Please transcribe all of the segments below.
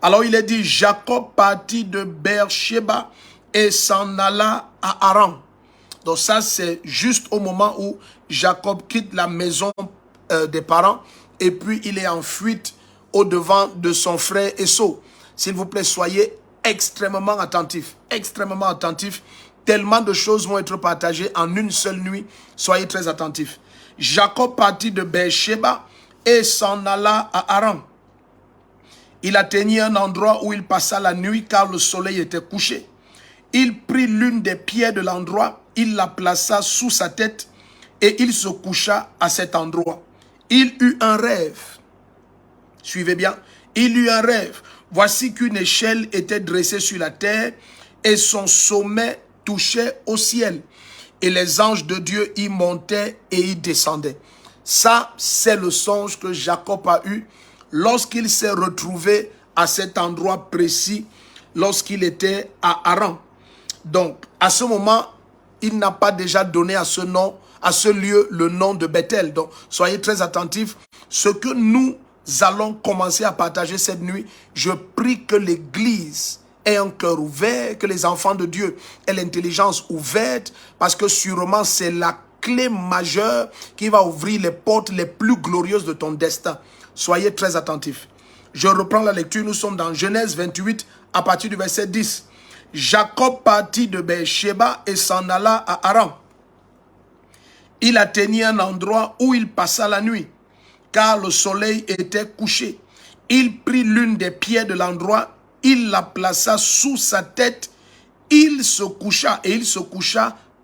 Alors il est dit, Jacob partit de Beersheba et s'en alla à Haran. Donc ça, c'est juste au moment où Jacob quitte la maison des parents et puis il est en fuite au-devant de son frère Esau. S'il vous plaît, soyez extrêmement attentifs, extrêmement attentifs. Tellement de choses vont être partagées en une seule nuit. Soyez très attentifs. Jacob partit de Beersheba et s'en alla à Haran. Il atteignit un endroit où il passa la nuit car le soleil était couché. Il prit l'une des pierres de l'endroit, il la plaça sous sa tête et il se coucha à cet endroit. Il eut un rêve. Suivez bien. Il eut un rêve. Voici qu'une échelle était dressée sur la terre et son sommet touchait au ciel. Et les anges de Dieu y montaient et y descendaient. Ça, c'est le songe que Jacob a eu lorsqu'il s'est retrouvé à cet endroit précis, lorsqu'il était à Haran. Donc, à ce moment, il n'a pas déjà donné à ce nom, à ce lieu, le nom de Bethel. Donc, soyez très attentifs. Ce que nous allons commencer à partager cette nuit, je prie que l'Église ait un cœur ouvert, que les enfants de Dieu aient l'intelligence ouverte, parce que sûrement c'est la clé majeure qui va ouvrir les portes les plus glorieuses de ton destin. Soyez très attentifs. Je reprends la lecture, nous sommes dans Genèse 28 à partir du verset 10. Jacob partit de Beersheba et s'en alla à Haran. Il atteignit un endroit où il passa la nuit, car le soleil était couché. Il prit l'une des pierres de l'endroit, il la plaça sous sa tête, il se coucha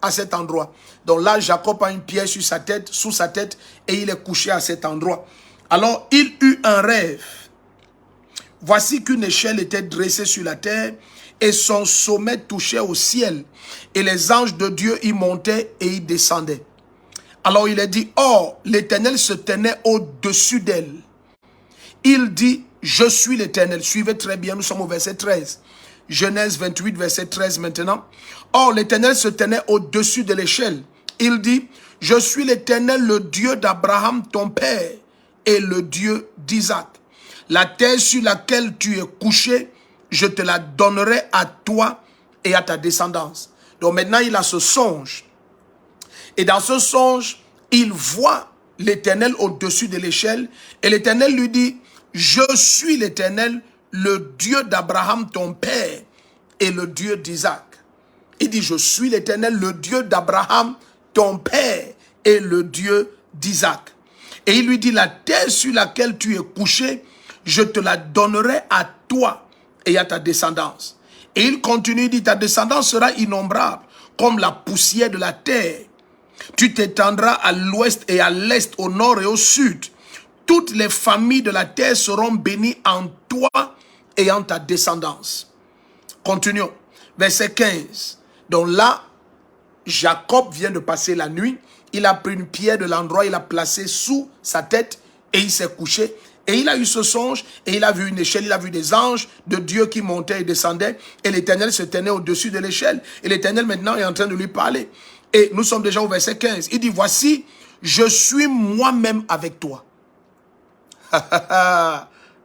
à cet endroit. Donc là, Jacob a une pierre sur sa tête, sous sa tête, et il est couché à cet endroit. Alors, il eut un rêve. Voici qu'une échelle était dressée sur la terre, et son sommet touchait au ciel, et les anges de Dieu y montaient et y descendaient. Alors il est dit, or, l'Éternel se tenait au-dessus d'elle. Il dit, je suis l'Éternel. Suivez très bien, nous sommes au verset 13. Genèse 28, verset 13 maintenant. Or, l'Éternel se tenait au-dessus de l'échelle. Il dit, je suis l'Éternel, le Dieu d'Abraham, ton père, et le Dieu d'Isaac. La terre sur laquelle tu es couché, je te la donnerai à toi et à ta descendance. Donc maintenant, il a ce songe. Et dans ce songe, il voit l'Éternel au-dessus de l'échelle. Et l'Éternel lui dit, je suis l'Éternel, le Dieu d'Abraham, ton père, et le Dieu d'Isaac. Il dit, je suis l'Éternel, le Dieu d'Abraham, ton père, et le Dieu d'Isaac. Et il lui dit, la terre sur laquelle tu es couché, je te la donnerai à toi et à ta descendance. Et il continue, il dit, ta descendance sera innombrable, comme la poussière de la terre. Tu t'étendras à l'ouest et à l'est, au nord et au sud. Toutes les familles de la terre seront bénies en toi et en ta descendance. Continuons. Verset 15. Donc là, Jacob vient de passer la nuit. Il a pris une pierre de l'endroit, il l'a placée sous sa tête et il s'est couché. Et il a eu ce songe et il a vu une échelle, il a vu des anges de Dieu qui montaient et descendaient. Et l'Éternel se tenait au-dessus de l'échelle. Et l'Éternel maintenant est en train de lui parler. Et nous sommes déjà au verset 15. Il dit, voici, je suis moi-même avec toi.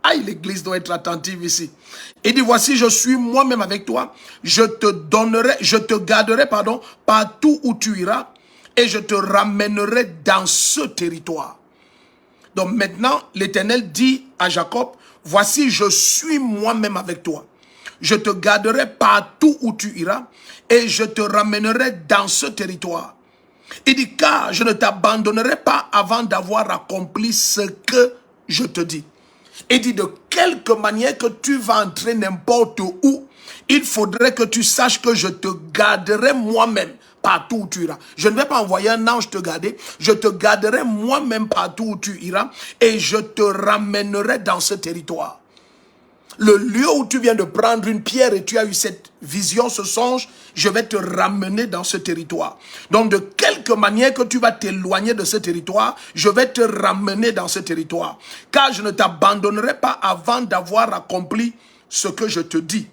Aïe, l'église doit être attentive ici. Il dit, voici, je suis moi-même avec toi. Je te garderai, partout où tu iras. Et je te ramènerai dans ce territoire. Donc maintenant, l'Éternel dit à Jacob, voici, je suis moi-même avec toi. Je te garderai partout où tu iras et je te ramènerai dans ce territoire. Il dit, car je ne t'abandonnerai pas avant d'avoir accompli ce que je te dis. Il dit, de quelque manière que tu vas entrer n'importe où, il faudrait que tu saches que je te garderai moi-même partout où tu iras. Je ne vais pas envoyer un ange te garder, je te garderai moi-même partout où tu iras et je te ramènerai dans ce territoire. Le lieu où tu viens de prendre une pierre et tu as eu cette vision, ce songe, je vais te ramener dans ce territoire. Donc de quelque manière que tu vas t'éloigner de ce territoire, je vais te ramener dans ce territoire. Car je ne t'abandonnerai pas avant d'avoir accompli ce que je te dis.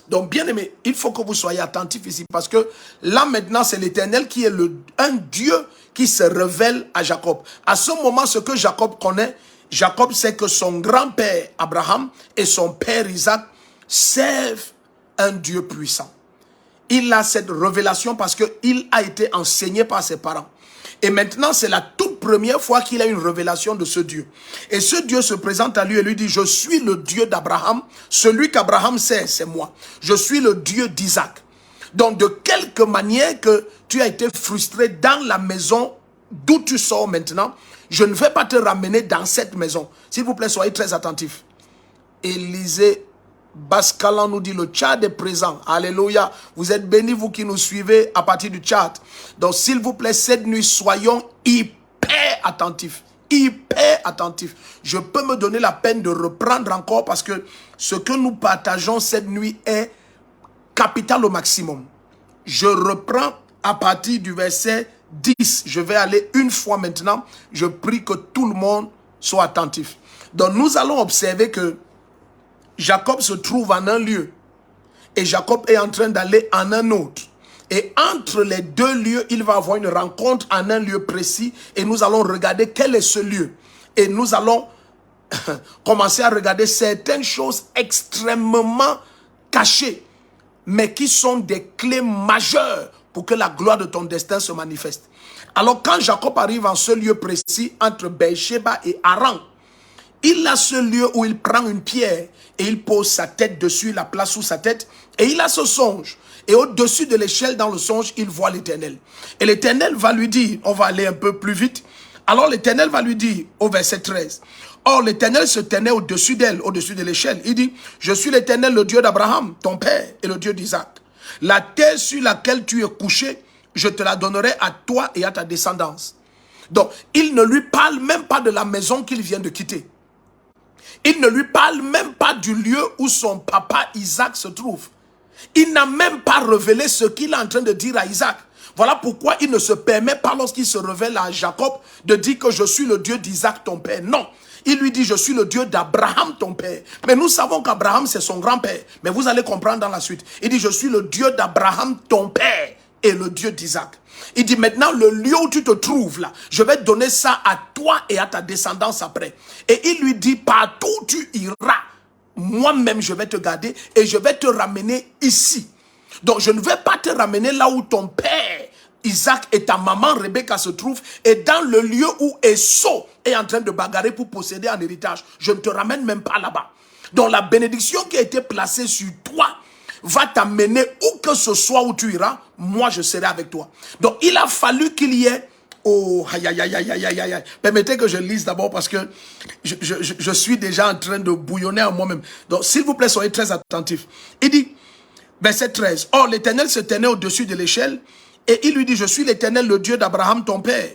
Donc bien aimé, il faut que vous soyez attentifs ici parce que là maintenant c'est l'Éternel qui est un Dieu qui se révèle à Jacob. À ce moment, ce que Jacob connaît, Jacob sait que son grand-père Abraham et son père Isaac servent un Dieu puissant. Il a cette révélation parce qu'il a été enseigné par ses parents. Et maintenant, c'est la toute première fois qu'il a une révélation de ce Dieu. Et ce Dieu se présente à lui et lui dit, je suis le Dieu d'Abraham. Celui qu'Abraham sait, c'est moi. Je suis le Dieu d'Isaac. Donc, de quelque manière que tu as été frustré dans la maison d'où tu sors maintenant, je ne vais pas te ramener dans cette maison. S'il vous plaît, soyez très attentifs. Élisée Bascalan nous dit, le Tchad est présent. Alléluia. Vous êtes bénis, vous qui nous suivez à partir du Tchad. Donc, s'il vous plaît, cette nuit, soyons hyper attentifs. Hyper attentifs. Je peux me donner la peine de reprendre encore parce que ce que nous partageons cette nuit est capital au maximum. Je reprends à partir du verset 10. Je vais aller une fois maintenant. Je prie que tout le monde soit attentif. Donc, nous allons observer que Jacob se trouve en un lieu et Jacob est en train d'aller en un autre. Et entre les deux lieux, il va avoir une rencontre en un lieu précis et nous allons regarder quel est ce lieu. Et nous allons commencer à regarder certaines choses extrêmement cachées, mais qui sont des clés majeures pour que la gloire de ton destin se manifeste. Alors quand Jacob arrive en ce lieu précis entre Beersheba et Haran, il a ce lieu où il prend une pierre et il pose sa tête dessus, la place sous sa tête, et il a ce songe. Et au-dessus de l'échelle, dans le songe, il voit l'Éternel. Et l'Éternel va lui dire, on va aller un peu plus vite, alors l'Éternel va lui dire au verset 13, or l'Éternel se tenait au-dessus d'elle, au-dessus de l'échelle. Il dit, je suis l'Éternel, le Dieu d'Abraham, ton père, et le Dieu d'Isaac. La terre sur laquelle tu es couché, je te la donnerai à toi et à ta descendance. Donc, il ne lui parle même pas de la maison qu'il vient de quitter. Il ne lui parle même pas du lieu où son papa Isaac se trouve. Il n'a même pas révélé ce qu'il est en train de dire à Isaac. Voilà pourquoi il ne se permet pas, lorsqu'il se révèle à Jacob, de dire que je suis le Dieu d'Isaac ton père. Non, il lui dit je suis le Dieu d'Abraham ton père. Mais nous savons qu'Abraham c'est son grand-père. Mais vous allez comprendre dans la suite. Il dit je suis le Dieu d'Abraham ton père et le Dieu d'Isaac. Il dit maintenant le lieu où tu te trouves là, je vais donner ça à toi et à ta descendance après. Et il lui dit partout où tu iras, moi-même je vais te garder et je vais te ramener ici. Donc je ne vais pas te ramener là où ton père Isaac et ta maman Rebecca se trouvent et dans le lieu où Esau est en train de bagarrer pour posséder un héritage. Je ne te ramène même pas là-bas. Donc la bénédiction qui a été placée sur toi va t'amener où que ce soit où tu iras, moi je serai avec toi. Donc il a fallu qu'il y ait, oh, aïe, aïe, aïe, aïe, aïe, aïe, aïe. Permettez que je lise d'abord parce que je suis déjà en train de bouillonner en moi-même. Donc s'il vous plaît, soyez très attentifs. Il dit, verset 13, or l'Éternel se tenait au-dessus de l'échelle et il lui dit, je suis l'Éternel, le Dieu d'Abraham ton père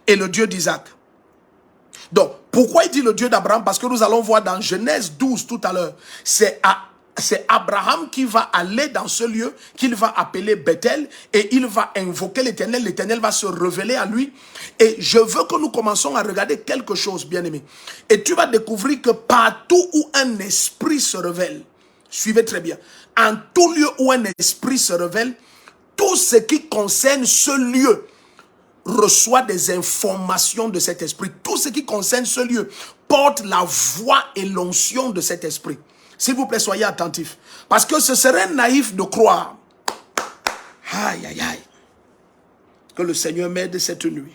et le Dieu d'Isaac. Donc pourquoi il dit le Dieu d'Abraham? Parce que nous allons voir dans Genèse 12 tout à l'heure, c'est Abraham qui va aller dans ce lieu qu'il va appeler Bethel et il va invoquer l'Éternel. L'Éternel va se révéler à lui. Et je veux que nous commençons à regarder quelque chose, bien-aimé. Et tu vas découvrir que partout où un esprit se révèle, suivez très bien, en tout lieu où un esprit se révèle, tout ce qui concerne ce lieu reçoit des informations de cet esprit. Tout ce qui concerne ce lieu porte la voix et l'onction de cet esprit. S'il vous plaît, soyez attentifs. Parce que ce serait naïf de croire. Aïe, aïe, aïe. Que le Seigneur m'aide cette nuit.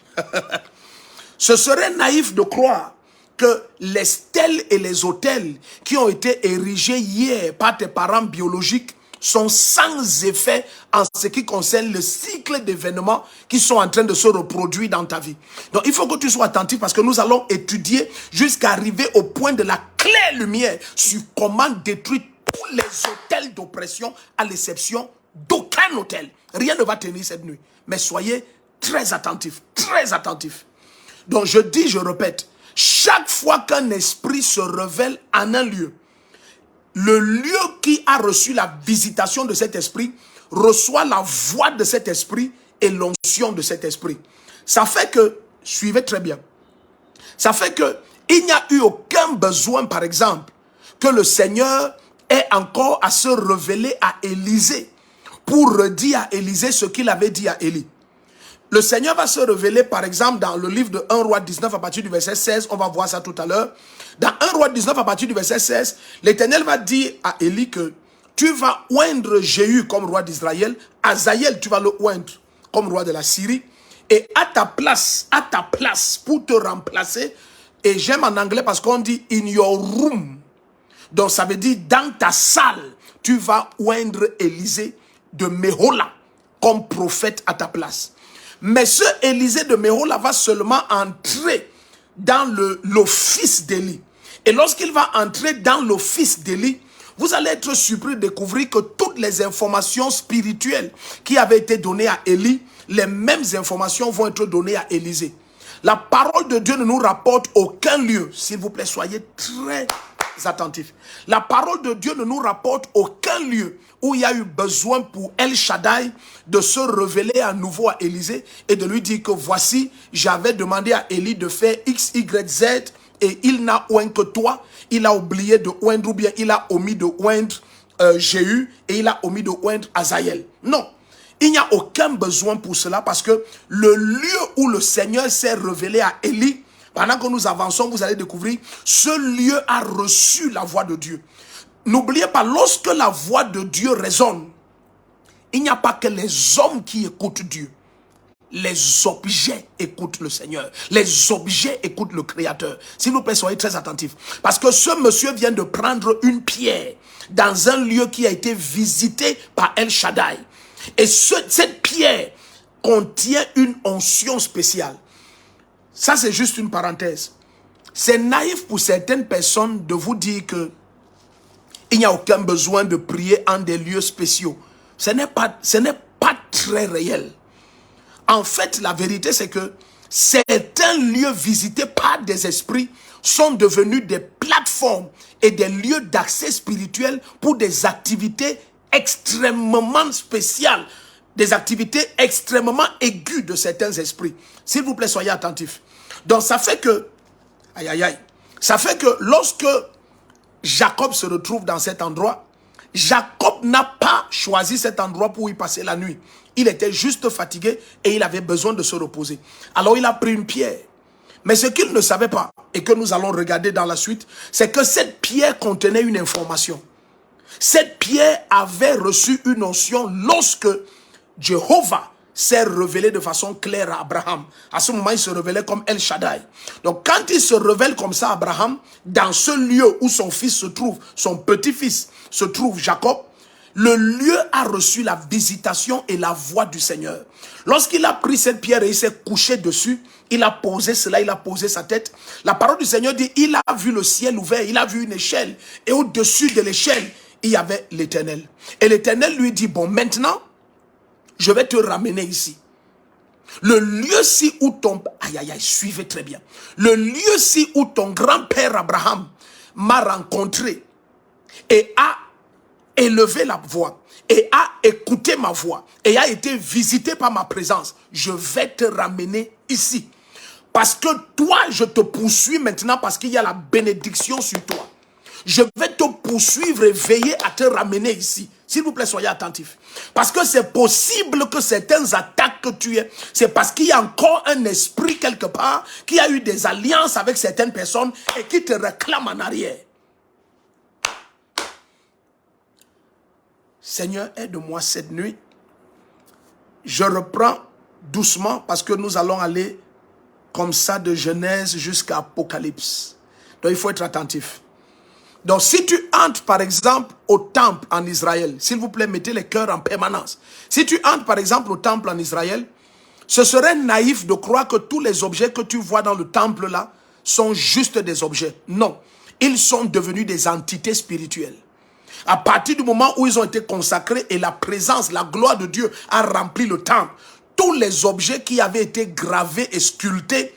Ce serait naïf de croire que les stèles et les autels qui ont été érigés hier par tes parents biologiques sont sans effet en ce qui concerne le cycle d'événements qui sont en train de se reproduire dans ta vie. Donc il faut que tu sois attentif parce que nous allons étudier jusqu'à arriver au point de la claire lumière sur comment détruire tous les autels d'oppression à l'exception d'aucun autel. Rien ne va tenir cette nuit. Mais soyez très attentifs, très attentifs. Donc je dis, je répète, chaque fois qu'un esprit se révèle en un lieu, le lieu qui a reçu la visitation de cet esprit reçoit la voix de cet esprit et l'onction de cet esprit. Ça fait que, suivez très bien, ça fait que il n'y a eu aucun besoin, par exemple, que le Seigneur ait encore à se révéler à Élisée pour redire à Élisée ce qu'il avait dit à Élie. Le Seigneur va se révéler, par exemple, dans le livre de 1 Roi 19 à partir du verset 16. On va voir ça tout à l'heure. Dans 1 Roi 19 à partir du verset 16, l'Éternel va dire à Élie que tu vas oindre Jéhu comme roi d'Israël. Azaël, tu vas le oindre comme roi de la Syrie. Et à ta place, pour te remplacer, et j'aime en anglais parce qu'on dit in your room. Donc ça veut dire dans ta salle, tu vas oindre Élisée de Méhola comme prophète à ta place. Mais ce Élisée de Méhola va seulement entrer dans l'office d'Élie. Et lorsqu'il va entrer dans l'office d'Élie, vous allez être surpris de découvrir que toutes les informations spirituelles qui avaient été données à Élie, les mêmes informations vont être données à Élisée. La parole de Dieu ne nous rapporte aucun lieu. S'il vous plaît, soyez très attentifs. La parole de Dieu ne nous rapporte aucun lieu où il y a eu besoin pour El Shaddai de se révéler à nouveau à Élisée et de lui dire que voici, j'avais demandé à Élie de faire X, Y, Z et il n'a oint que toi. Il a oublié de oindre ou bien il a omis de oindre Jéhu et il a omis de oindre Azaël. Non. Il n'y a aucun besoin pour cela parce que le lieu où le Seigneur s'est révélé à Élie, pendant que nous avançons, vous allez découvrir, ce lieu a reçu la voix de Dieu. N'oubliez pas, lorsque la voix de Dieu résonne, il n'y a pas que les hommes qui écoutent Dieu. Les objets écoutent le Seigneur. Les objets écoutent le Créateur. S'il vous plaît, soyez très attentifs. Parce que ce monsieur vient de prendre une pierre dans un lieu qui a été visité par El Shaddai. Et cette pierre contient une onction spéciale. Ça, c'est juste une parenthèse. C'est naïf pour certaines personnes de vous dire que il n'y a aucun besoin de prier en des lieux spéciaux. Ce n'est pas très réel. En fait, la vérité, c'est que certains lieux visités par des esprits sont devenus des plateformes et des lieux d'accès spirituel pour des activités extrêmement spéciales, des activités extrêmement aiguës de certains esprits. S'il vous plaît, soyez attentifs. Donc, ça fait que, ça fait que lorsque Jacob se retrouve dans cet endroit, Jacob n'a pas choisi cet endroit pour y passer la nuit. Il était juste fatigué et il avait besoin de se reposer. Alors il a pris une pierre. Mais ce qu'il ne savait pas, et que nous allons regarder dans la suite, c'est que cette pierre contenait une information. Cette pierre avait reçu une onction lorsque Jéhovah s'est révélé de façon claire à Abraham. À ce moment, il se révélait comme El Shaddai. Donc quand il se révèle comme ça à Abraham, dans ce lieu où son fils se trouve, son petit-fils se trouve, Jacob, le lieu a reçu la visitation et la voix du Seigneur. Lorsqu'il a pris cette pierre et il s'est couché dessus, il a posé cela, il a posé sa tête. La parole du Seigneur dit, il a vu le ciel ouvert, il a vu une échelle. Et au-dessus de l'échelle, il y avait l'Éternel. Et l'Éternel lui dit, bon, maintenant, je vais te ramener ici. Le lieu-ci où ton... suivez très bien. Le lieu-ci où ton grand-père Abraham m'a rencontré et a élevé la voix et a écouté ma voix et a été visité par ma présence, je vais te ramener ici. Parce que toi, je te poursuis maintenant parce qu'il y a la bénédiction sur toi. Je vais te poursuivre et veiller à te ramener ici. S'il vous plaît, soyez attentifs. Parce que c'est possible que certaines attaques que tu aies, c'est parce qu'il y a encore un esprit quelque part qui a eu des alliances avec certaines personnes et qui te réclame en arrière. Seigneur, aide-moi cette nuit. Je reprends doucement parce que nous allons aller comme ça de Genèse jusqu'à Apocalypse. Donc il faut être attentif. Donc si tu entres par exemple au temple en Israël, s'il vous plaît, mettez les cœurs en permanence. Si tu entres par exemple au temple en Israël, ce serait naïf de croire que tous les objets que tu vois dans le temple là sont juste des objets. Non, ils sont devenus des entités spirituelles. À partir du moment où ils ont été consacrés et la présence, la gloire de Dieu a rempli le temple, tous les objets qui avaient été gravés et sculptés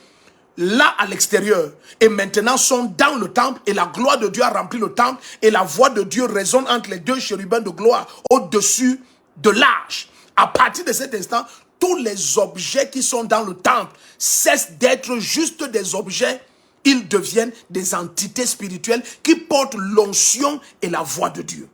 là à l'extérieur et maintenant sont dans le temple et la gloire de Dieu a rempli le temple et la voix de Dieu résonne entre les deux chérubins de gloire au-dessus de l'arche. À partir de cet instant, tous les objets qui sont dans le temple cessent d'être juste des objets. Ils deviennent des entités spirituelles qui portent l'onction et la voix de Dieu.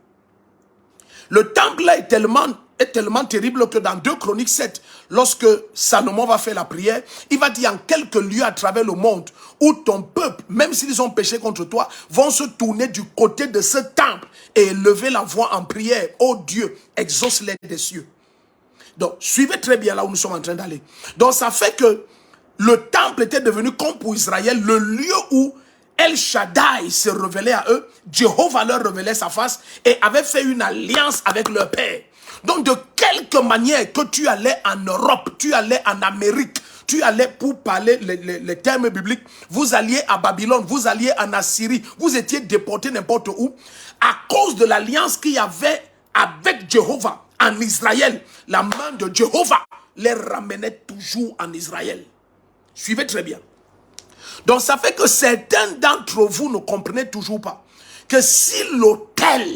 Le temple là est tellement est tellement terrible que dans 2 Chroniques 7, lorsque Salomon va faire la prière, il va dire en quelques lieux à travers le monde où ton peuple, même s'ils ont péché contre toi, vont se tourner du côté de ce temple et lever la voix en prière. Oh Dieu, exauce-les des cieux. Donc, suivez très bien là où nous sommes en train d'aller. Donc, ça fait que le temple était devenu, comme pour Israël, le lieu où El Shaddai se révélait à eux, Jéhovah leur révélait sa face et avait fait une alliance avec leur père. Donc de quelque manière que tu allais en Europe, tu allais en Amérique, tu allais pour parler les termes bibliques, vous alliez à Babylone, vous alliez en Assyrie, vous étiez déportés n'importe où, à cause de l'alliance qu'il y avait avec Jéhovah en Israël, la main de Jéhovah les ramenait toujours en Israël. Suivez très bien. Donc ça fait que certains d'entre vous ne comprenaient toujours pas que si l'autel,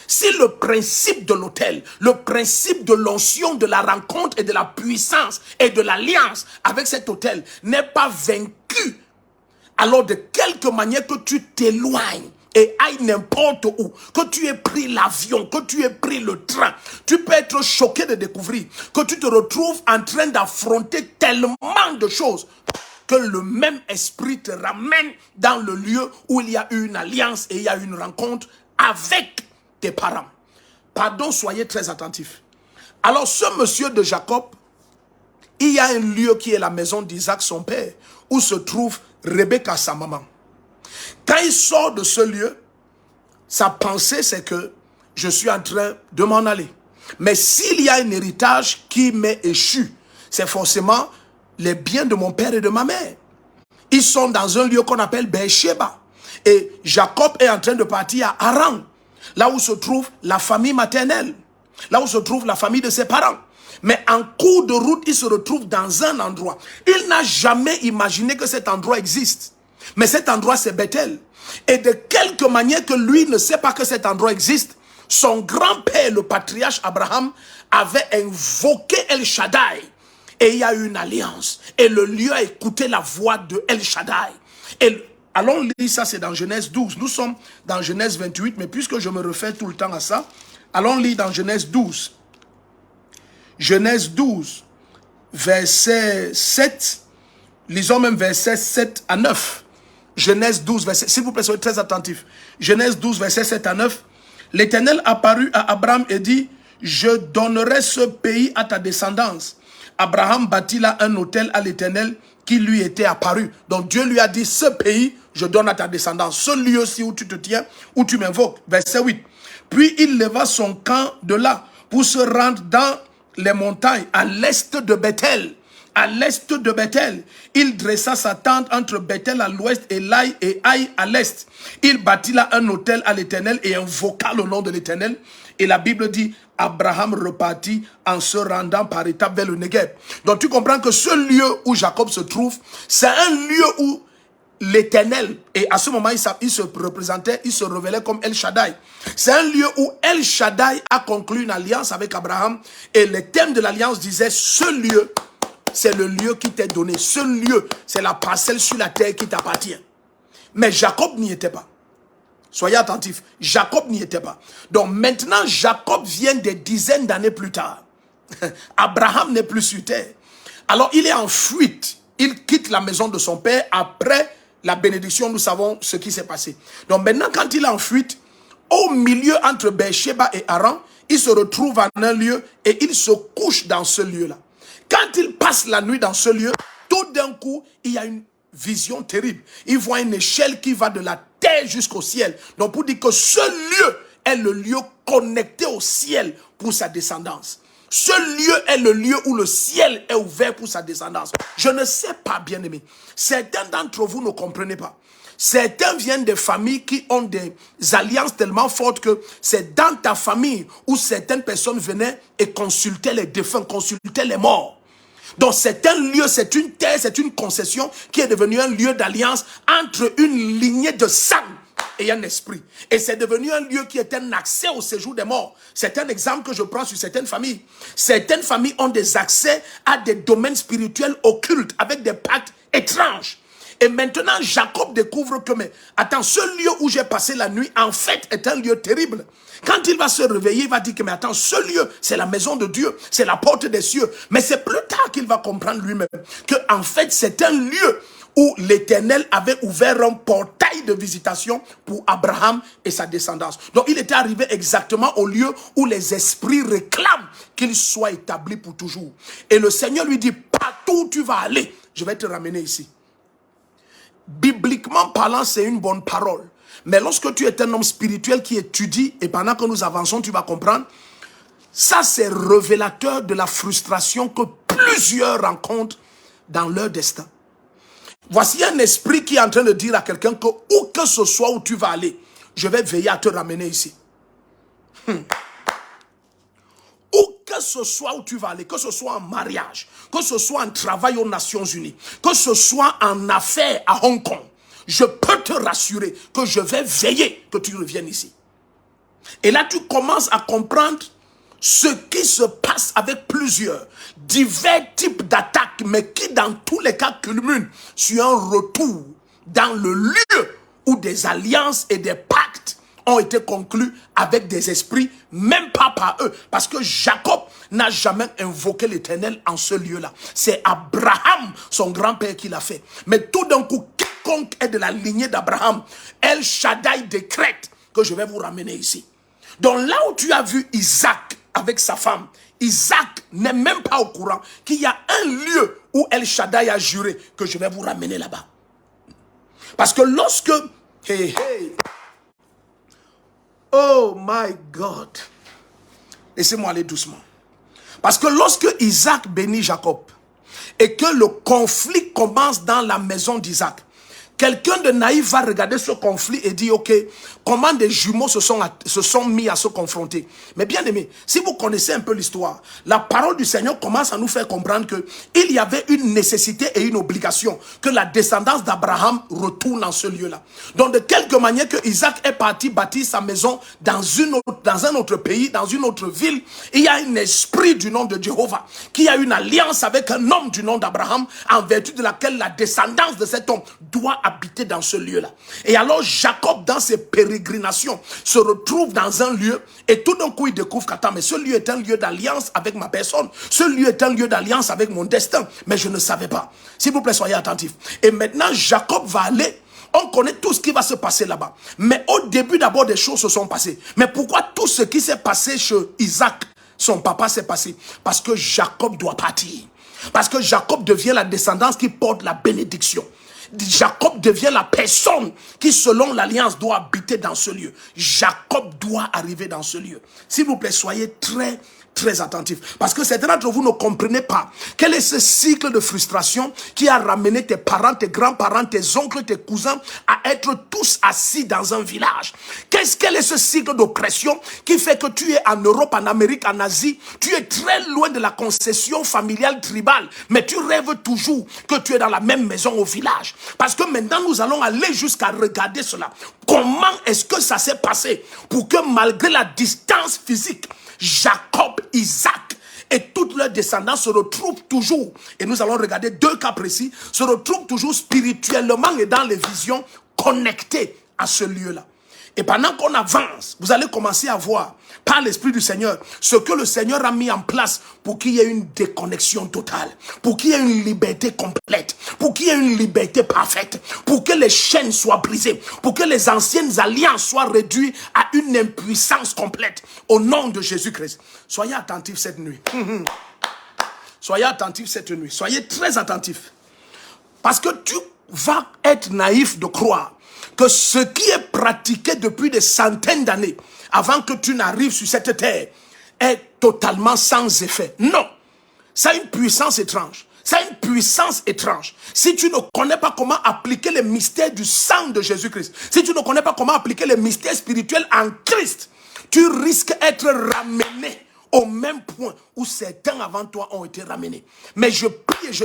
si le principe de l'autel, le principe de l'onction, de la rencontre et de la puissance et de l'alliance avec cet autel n'est pas vaincu, alors de quelque manière que tu t'éloignes et ailles n'importe où, que tu aies pris l'avion, que tu aies pris le train, tu peux être choqué de découvrir que tu te retrouves en train d'affronter tellement de choses que le même esprit te ramène dans le lieu où il y a eu une alliance et il y a eu une rencontre avec tes parents. Pardon, soyez très attentifs. Alors ce monsieur de Jacob, il y a un lieu qui est la maison d'Isaac son père, où se trouve Rebecca sa maman. Quand il sort de ce lieu, sa pensée c'est que je suis en train de m'en aller. Mais s'il y a un héritage qui m'est échu, c'est forcément les biens de mon père et de ma mère. Ils sont dans un lieu qu'on appelle Beersheba. Et Jacob est en train de partir à Haran, là où se trouve la famille maternelle, là où se trouve la famille de ses parents. Mais en cours de route, il se retrouve dans un endroit. Il n'a jamais imaginé que cet endroit existe. Mais cet endroit, c'est Bethel. Et de quelque manière que lui ne sait pas que cet endroit existe, son grand-père, le patriarche Abraham, avait invoqué El Shaddai. Et il y a eu une alliance. Et le lieu a écouté la voix de El Shaddai. Et allons lire ça, c'est dans Genèse 12. Nous sommes dans Genèse 28, mais puisque je me refais tout le temps à ça, allons lire dans Genèse 12. Genèse 12, verset 7. Lisons même verset 7 à 9. Genèse 12, verset... S'il vous plaît, soyez très attentifs. Genèse 12, verset 7 à 9. L'Éternel apparut à Abraham et dit, « Je donnerai ce pays à ta descendance. » Abraham bâtit là un autel à l'Éternel qui lui était apparu. Donc Dieu lui a dit, ce pays, je donne à ta descendance. Ce lieu-ci où tu te tiens, où tu m'invoques. Verset 8. Puis il leva son camp de là pour se rendre dans les montagnes à l'est de Bethel. À l'est de Bethel, il dressa sa tente entre Bethel à l'ouest et Laï et Aï à l'est. Il bâtit là un autel à l'Éternel et invoqua le nom de l'Éternel. Et la Bible dit, Abraham repartit en se rendant par étapes vers le Negev. Donc tu comprends que ce lieu où Jacob se trouve, c'est un lieu où l'Éternel, et à ce moment il se représentait, il se révélait comme El Shaddai. C'est un lieu où El Shaddai a conclu une alliance avec Abraham. Et le thème de l'alliance disait, ce lieu, c'est le lieu qui t'est donné. Ce lieu, c'est la parcelle sur la terre qui t'appartient. Mais Jacob n'y était pas. Soyez attentifs, Jacob n'y était pas. Donc maintenant, Jacob vient des dizaines d'années plus tard. Abraham n'est plus sur terre. Alors il est en fuite. Il quitte la maison de son père après la bénédiction. Nous savons ce qui s'est passé. Donc maintenant, quand il est en fuite, au milieu entre Beersheba et Haran, il se retrouve en un lieu et il se couche dans ce lieu-là. Quand il passe la nuit dans ce lieu, tout d'un coup, il y a une vision terrible. Il voit une échelle qui va de la terre jusqu'au ciel. Donc pour dire que ce lieu est le lieu connecté au ciel pour sa descendance. Ce lieu est le lieu où le ciel est ouvert pour sa descendance. Je ne sais pas, bien aimé. Certains d'entre vous ne comprenez pas. Certains viennent des familles qui ont des alliances tellement fortes que c'est dans ta famille où certaines personnes venaient et consultaient les défunts, consultaient les morts. Donc c'est un lieu, c'est une terre, c'est une concession qui est devenue un lieu d'alliance entre une lignée de sang et un esprit. Et c'est devenu un lieu qui est un accès au séjour des morts. C'est un exemple que je prends sur certaines familles. Certaines familles ont des accès à des domaines spirituels occultes avec des pactes étranges. Et maintenant, Jacob découvre que, mais attends, ce lieu où j'ai passé la nuit, en fait, est un lieu terrible. Quand il va se réveiller, il va dire que, mais attends, ce lieu, c'est la maison de Dieu, c'est la porte des cieux. Mais c'est plus tard qu'il va comprendre lui-même que, en fait, c'est un lieu où l'Éternel avait ouvert un portail de visitation pour Abraham et sa descendance. Donc, il était arrivé exactement au lieu où les esprits réclament qu'il soit établi pour toujours. Et le Seigneur lui dit, partout où tu vas aller, je vais te ramener ici. Bibliquement parlant, c'est une bonne parole. Mais lorsque tu es un homme spirituel qui étudie, et pendant que nous avançons, tu vas comprendre, ça c'est révélateur de la frustration que plusieurs rencontrent dans leur destin. Voici un esprit qui est en train de dire à quelqu'un que où que ce soit où tu vas aller, je vais veiller à te ramener ici. Où que ce soit où tu vas aller, que ce soit en mariage, que ce soit en travail aux Nations Unies, que ce soit en affaires à Hong Kong, je peux te rassurer que je vais veiller que tu reviennes ici. Et là, tu commences à comprendre ce qui se passe avec plusieurs divers types d'attaques, mais qui dans tous les cas culminent sur un retour dans le lieu où des alliances et des pactes ont été conclus avec des esprits, même pas par eux. Parce que Jacob n'a jamais invoqué l'Éternel en ce lieu-là. C'est Abraham, son grand-père, qui l'a fait. Mais tout d'un coup, quiconque est de la lignée d'Abraham, El Shaddai décrète que je vais vous ramener ici. Donc là où tu as vu Isaac avec sa femme, Isaac n'est même pas au courant qu'il y a un lieu où El Shaddai a juré que je vais vous ramener là-bas. Parce que lorsque... Oh my God. Laissez-moi aller doucement. Parce que lorsque Isaac bénit Jacob et que le conflit commence dans la maison d'Isaac, quelqu'un de naïf va regarder ce conflit et dire, ok, comment des jumeaux se sont mis à se confronter. Mais bien aimé, si vous connaissez un peu l'histoire, la parole du Seigneur commence à nous faire comprendre qu'il y avait une nécessité et une obligation que la descendance d'Abraham retourne dans ce lieu-là. Donc de quelque manière que Isaac est parti bâtir sa maison dans un autre pays, dans une autre ville, il y a un esprit du nom de Jéhovah qui a une alliance avec un homme du nom d'Abraham en vertu de laquelle la descendance de cet homme doit habiter dans ce lieu-là. Et alors Jacob, dans ses pérégrinations, se retrouve dans un lieu et tout d'un coup il découvre qu'attends, mais ce lieu est un lieu d'alliance avec ma personne. Ce lieu est un lieu d'alliance avec mon destin. Mais je ne savais pas. S'il vous plaît, soyez attentifs. Et maintenant, Jacob va aller. On connaît tout ce qui va se passer là-bas. Mais au début, d'abord, des choses se sont passées. Mais pourquoi tout ce qui s'est passé chez Isaac, son papa, s'est passé? Parce que Jacob doit partir. Parce que Jacob devient la descendance qui porte la bénédiction. Jacob devient la personne qui, selon l'alliance, doit habiter dans ce lieu. Jacob doit arriver dans ce lieu. S'il vous plaît, soyez très attentifs. Parce que certains d'entre vous ne comprenez pas quel est ce cycle de frustration qui a ramené tes parents, tes grands-parents, tes oncles, tes cousins à être tous assis dans un village. Quel est ce cycle d'oppression qui fait que tu es en Europe, en Amérique, en Asie, tu es très loin de la concession familiale tribale, mais tu rêves toujours que tu es dans la même maison au village. Parce que maintenant, nous allons aller jusqu'à regarder cela. Comment est-ce que ça s'est passé pour que malgré la distance physique, Jacob, Isaac et toute leur descendance se retrouvent toujours, et nous allons regarder deux cas précis, se retrouvent toujours spirituellement et dans les visions connectés à ce lieu-là. Et pendant qu'on avance, vous allez commencer à voir, par l'Esprit du Seigneur, ce que le Seigneur a mis en place pour qu'il y ait une déconnexion totale, pour qu'il y ait une liberté complète, pour qu'il y ait une liberté parfaite, pour que les chaînes soient brisées, pour que les anciennes alliances soient réduites à une impuissance complète, au nom de Jésus-Christ. Soyez attentifs cette nuit. Soyez attentifs cette nuit. Soyez très attentifs. Parce que tu vas être naïf de croire que ce qui est pratiqué depuis des centaines d'années avant que tu n'arrives sur cette terre est totalement sans effet. Non, ça a une puissance étrange. Ça a une puissance étrange. Si tu ne connais pas comment appliquer les mystères du sang de Jésus-Christ, si tu ne connais pas comment appliquer les mystères spirituels en Christ, tu risques d'être ramené au même point où certains avant toi ont été ramenés. Mais je prie et je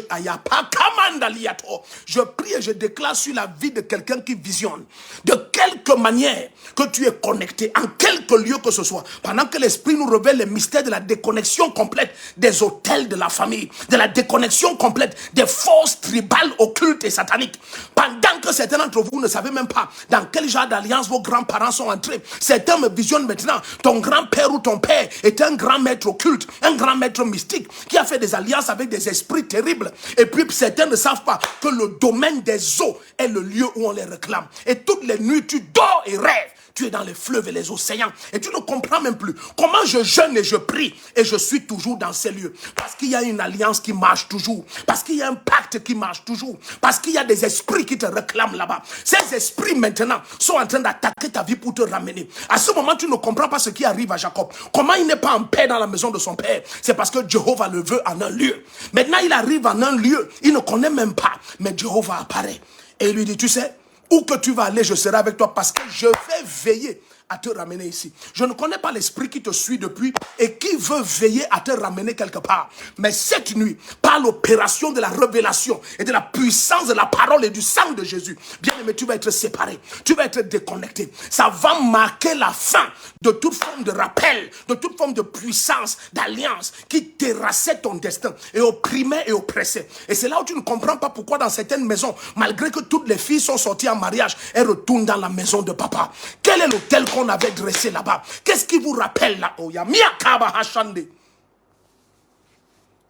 prie et je déclare sur la vie de quelqu'un qui visionne, de quelque manière que tu es connecté, en quelque lieu que ce soit, pendant que l'Esprit nous révèle les mystères de la déconnexion complète des autels de la famille, de la déconnexion complète des forces tribales, occultes et sataniques. Pendant que certains d'entre vous ne savez même pas dans quel genre d'alliance vos grands-parents sont entrés. Certains me visionnent maintenant. Ton grand-père ou ton père est un grand maître occulte, un grand maître mystique qui a fait des alliances avec des esprits terribles. Et puis certains ne savent pas que le domaine des eaux est le lieu où on les réclame. Et toutes les nuits, tu dors et rêves. Tu es dans les fleuves et les océans et tu ne comprends même plus comment je jeûne et je prie et je suis toujours dans ces lieux. Parce qu'il y a une alliance qui marche toujours. Parce qu'il y a un pacte qui marche toujours. Parce qu'il y a des esprits qui te réclament là-bas. Ces esprits maintenant sont en train d'attaquer ta vie pour te ramener. À ce moment, tu ne comprends pas ce qui arrive à Jacob. Comment il n'est pas en paix dans la maison de son père? C'est parce que Jéhovah le veut en un lieu. Maintenant, il arrive en un lieu. Il ne connaît même pas. Mais Jéhovah apparaît. Et il lui dit, tu sais, où que tu vas aller, je serai avec toi parce que je vais veiller à te ramener ici. Je ne connais pas l'esprit qui te suit depuis et qui veut veiller à te ramener quelque part. Mais cette nuit, par l'opération de la révélation et de la puissance de la parole et du sang de Jésus, bien aimé, tu vas être séparé, tu vas être déconnecté. Ça va marquer la fin de toute forme de rappel, de toute forme de puissance, d'alliance qui terrassait ton destin et opprimait et oppressait. Et c'est là où tu ne comprends pas pourquoi dans certaines maisons, malgré que toutes les filles sont sorties en mariage, elles retournent dans la maison de papa. Quel est l'hôtel qu'on avait dressé là-bas? Qu'est-ce qui vous rappelle là?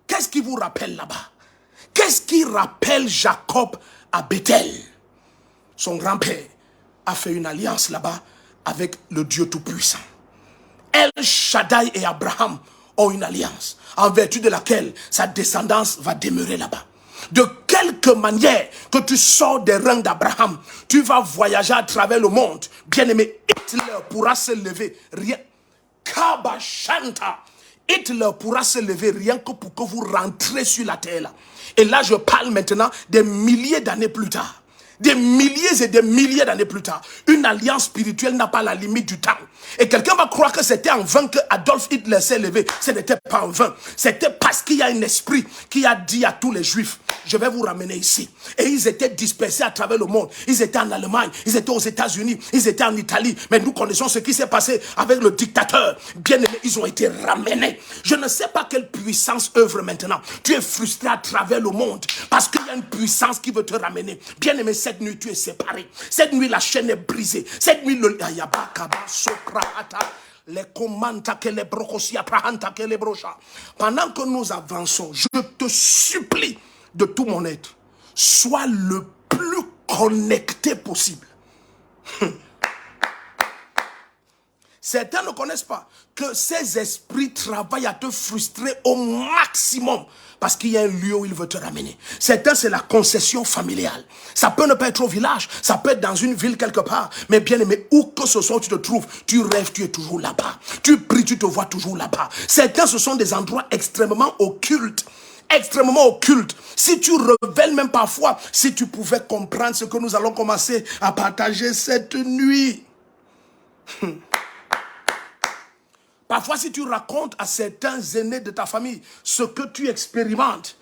Qu'est-ce qui vous rappelle là-bas? Qu'est-ce qui rappelle Jacob à Bethel? Son grand-père a fait une alliance là-bas avec le Dieu Tout-Puissant. El Shaddai et Abraham ont une alliance en vertu de laquelle sa descendance va demeurer là-bas. De quelque manière que tu sors des rangs d'Abraham, tu vas voyager à travers le monde. Bien-aimé, Hitler pourra se lever rien. Kabashanta. Hitler pourra se lever rien que pour que vous rentrez sur la terre là. Et là, je parle maintenant des milliers d'années plus tard. Des milliers et des milliers d'années plus tard. Une alliance spirituelle n'a pas la limite du temps. Et quelqu'un va croire que c'était en vain que Adolf Hitler s'est levé. Ce n'était pas en vain. C'était parce qu'il y a un esprit qui a dit à tous les juifs, je vais vous ramener ici. Et ils étaient dispersés à travers le monde. Ils étaient en Allemagne, ils étaient aux États-Unis, ils étaient en Italie. Mais nous connaissons ce qui s'est passé avec le dictateur. Bien aimé, ils ont été ramenés. Je ne sais pas quelle puissance œuvre maintenant. Tu es frustré à travers le monde parce qu'il y a une puissance qui veut te ramener. Bien aimé, cette nuit tu es séparé. Cette nuit la chaîne est brisée. Cette nuit le pendant que nous avançons, je te supplie de tout mon être, sois le plus connecté possible. Certains ne connaissent pas que ces esprits travaillent à te frustrer au maximum parce qu'il y a un lieu où il veut te ramener. Certains, c'est la concession familiale. Ça peut ne pas être au village, ça peut être dans une ville quelque part. Mais bien aimé, où que ce soit où tu te trouves, tu rêves, tu es toujours là-bas. Tu pries, tu te vois toujours là-bas. Certains, ce sont des endroits extrêmement occultes. Extrêmement occulte. Si tu révèles même parfois, si tu pouvais comprendre ce que nous allons commencer à partager cette nuit. Parfois, si tu racontes à certains aînés de ta famille ce que tu expérimentes,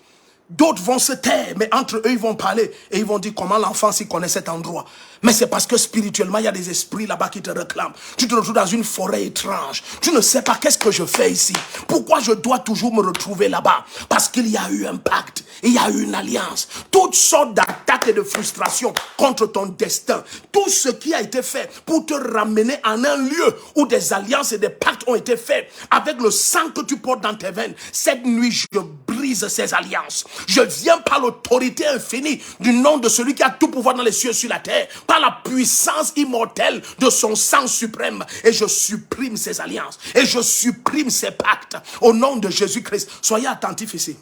d'autres vont se taire, mais entre eux, ils vont parler et ils vont dire comment l'enfant s'y connaît cet endroit. Mais c'est parce que spirituellement, il y a des esprits là-bas qui te réclament. Tu te retrouves dans une forêt étrange. Tu ne sais pas qu'est-ce que je fais ici. Pourquoi je dois toujours me retrouver là-bas? Parce qu'il y a eu un pacte, il y a eu une alliance. Toutes sortes d'attaques et de frustrations contre ton destin. Tout ce qui a été fait pour te ramener en un lieu où des alliances et des pactes ont été faits avec le sang que tu portes dans tes veines. Cette nuit, je brise ces alliances. Je viens par l'autorité infinie du nom de celui qui a tout pouvoir dans les cieux et sur la terre, par la puissance immortelle de son sang suprême, et je supprime ces alliances et je supprime ces pactes au nom de Jésus-Christ. Soyez attentifs ici.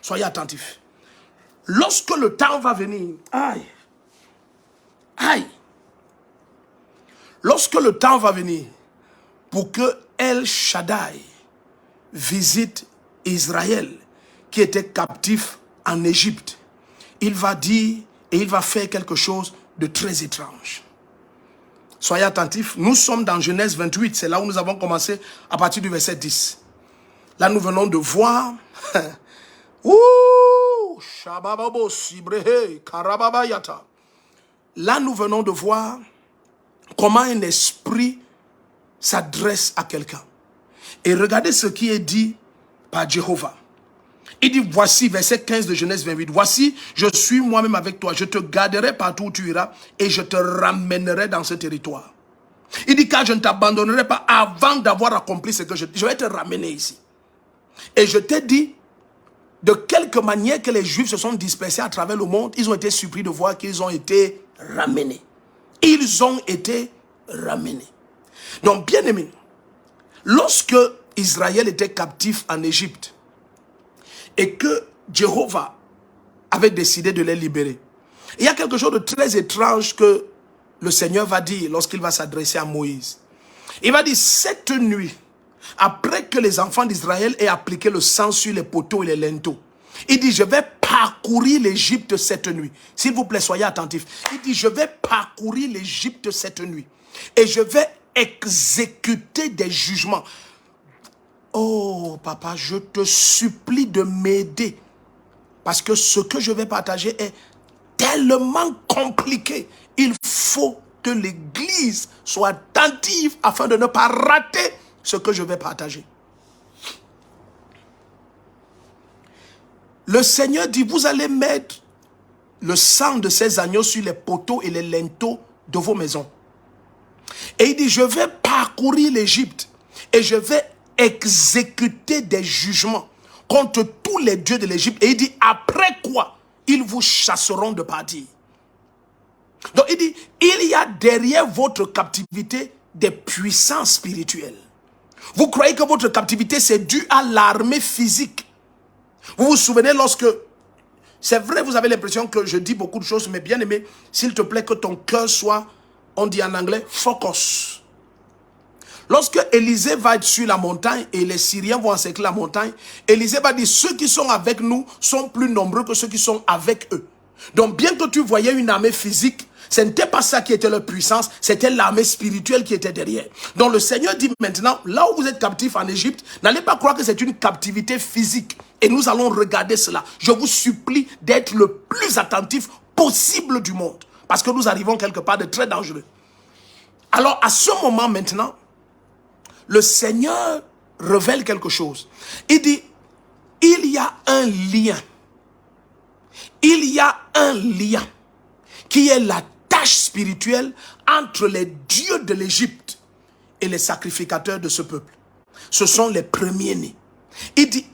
Soyez attentifs. Lorsque le temps va venir, lorsque le temps va venir pour que El Shaddai visite Israël qui était captif en Égypte, il va dire et il va faire quelque chose de très étrange. Soyez attentifs, nous sommes dans Genèse 28, c'est là où nous avons commencé à partir du verset 10. Là, nous venons de voir. Ouh, Shabababo Sibrehe, Karababayata. Là, nous venons de voir comment un esprit s'adresse à quelqu'un. Et regardez ce qui est dit par Jéhovah. Il dit, voici, verset 15 de Genèse 28, voici, je suis moi-même avec toi, je te garderai partout où tu iras et je te ramènerai dans ce territoire. Il dit, car je ne t'abandonnerai pas avant d'avoir accompli ce que je vais te ramener ici. Et je t'ai dit, de quelque manière que les Juifs se sont dispersés à travers le monde, ils ont été surpris de voir qu'ils ont été ramenés. Ils ont été ramenés. Donc, bien aimé, lorsque Israël était captif en Égypte, et que Jéhovah avait décidé de les libérer. Il y a quelque chose de très étrange que le Seigneur va dire lorsqu'il va s'adresser à Moïse. Il va dire, cette nuit, après que les enfants d'Israël aient appliqué le sang sur les poteaux et les linteaux, il dit, je vais parcourir l'Égypte cette nuit. S'il vous plaît, soyez attentifs. Il dit, je vais parcourir l'Égypte cette nuit et je vais exécuter des jugements. Oh, papa, je te supplie de m'aider. Parce que ce que je vais partager est tellement compliqué. Il faut que l'Église soit attentive afin de ne pas rater ce que je vais partager. Le Seigneur dit, vous allez mettre le sang de ces agneaux sur les poteaux et les linteaux de vos maisons. Et il dit, je vais parcourir l'Égypte et je vais exécuter des jugements contre tous les dieux de l'Égypte. Et il dit, après quoi, ils vous chasseront de partir. Donc il dit, il y a derrière votre captivité des puissances spirituelles. Vous croyez que votre captivité c'est dû à l'armée physique. Vous vous souvenez lorsque, c'est vrai vous avez l'impression que je dis beaucoup de choses, mais bien aimé, s'il te plaît que ton cœur soit, on dit en anglais, focus. Lorsque Élisée va être sur la montagne et les Syriens vont encercler la montagne, Élisée va dire, ceux qui sont avec nous sont plus nombreux que ceux qui sont avec eux. Donc bien que tu voyais une armée physique, ce n'était pas ça qui était leur puissance, c'était l'armée spirituelle qui était derrière. Donc le Seigneur dit maintenant, là où vous êtes captifs en Égypte, n'allez pas croire que c'est une captivité physique. Et nous allons regarder cela. Je vous supplie d'être le plus attentif possible du monde. Parce que nous arrivons quelque part de très dangereux. Alors à ce moment maintenant, le Seigneur révèle quelque chose. Il dit, il y a un lien. Il y a un lien qui est la tâche spirituelle entre les dieux de l'Égypte et les sacrificateurs de ce peuple. Ce sont les premiers-nés. Il dit,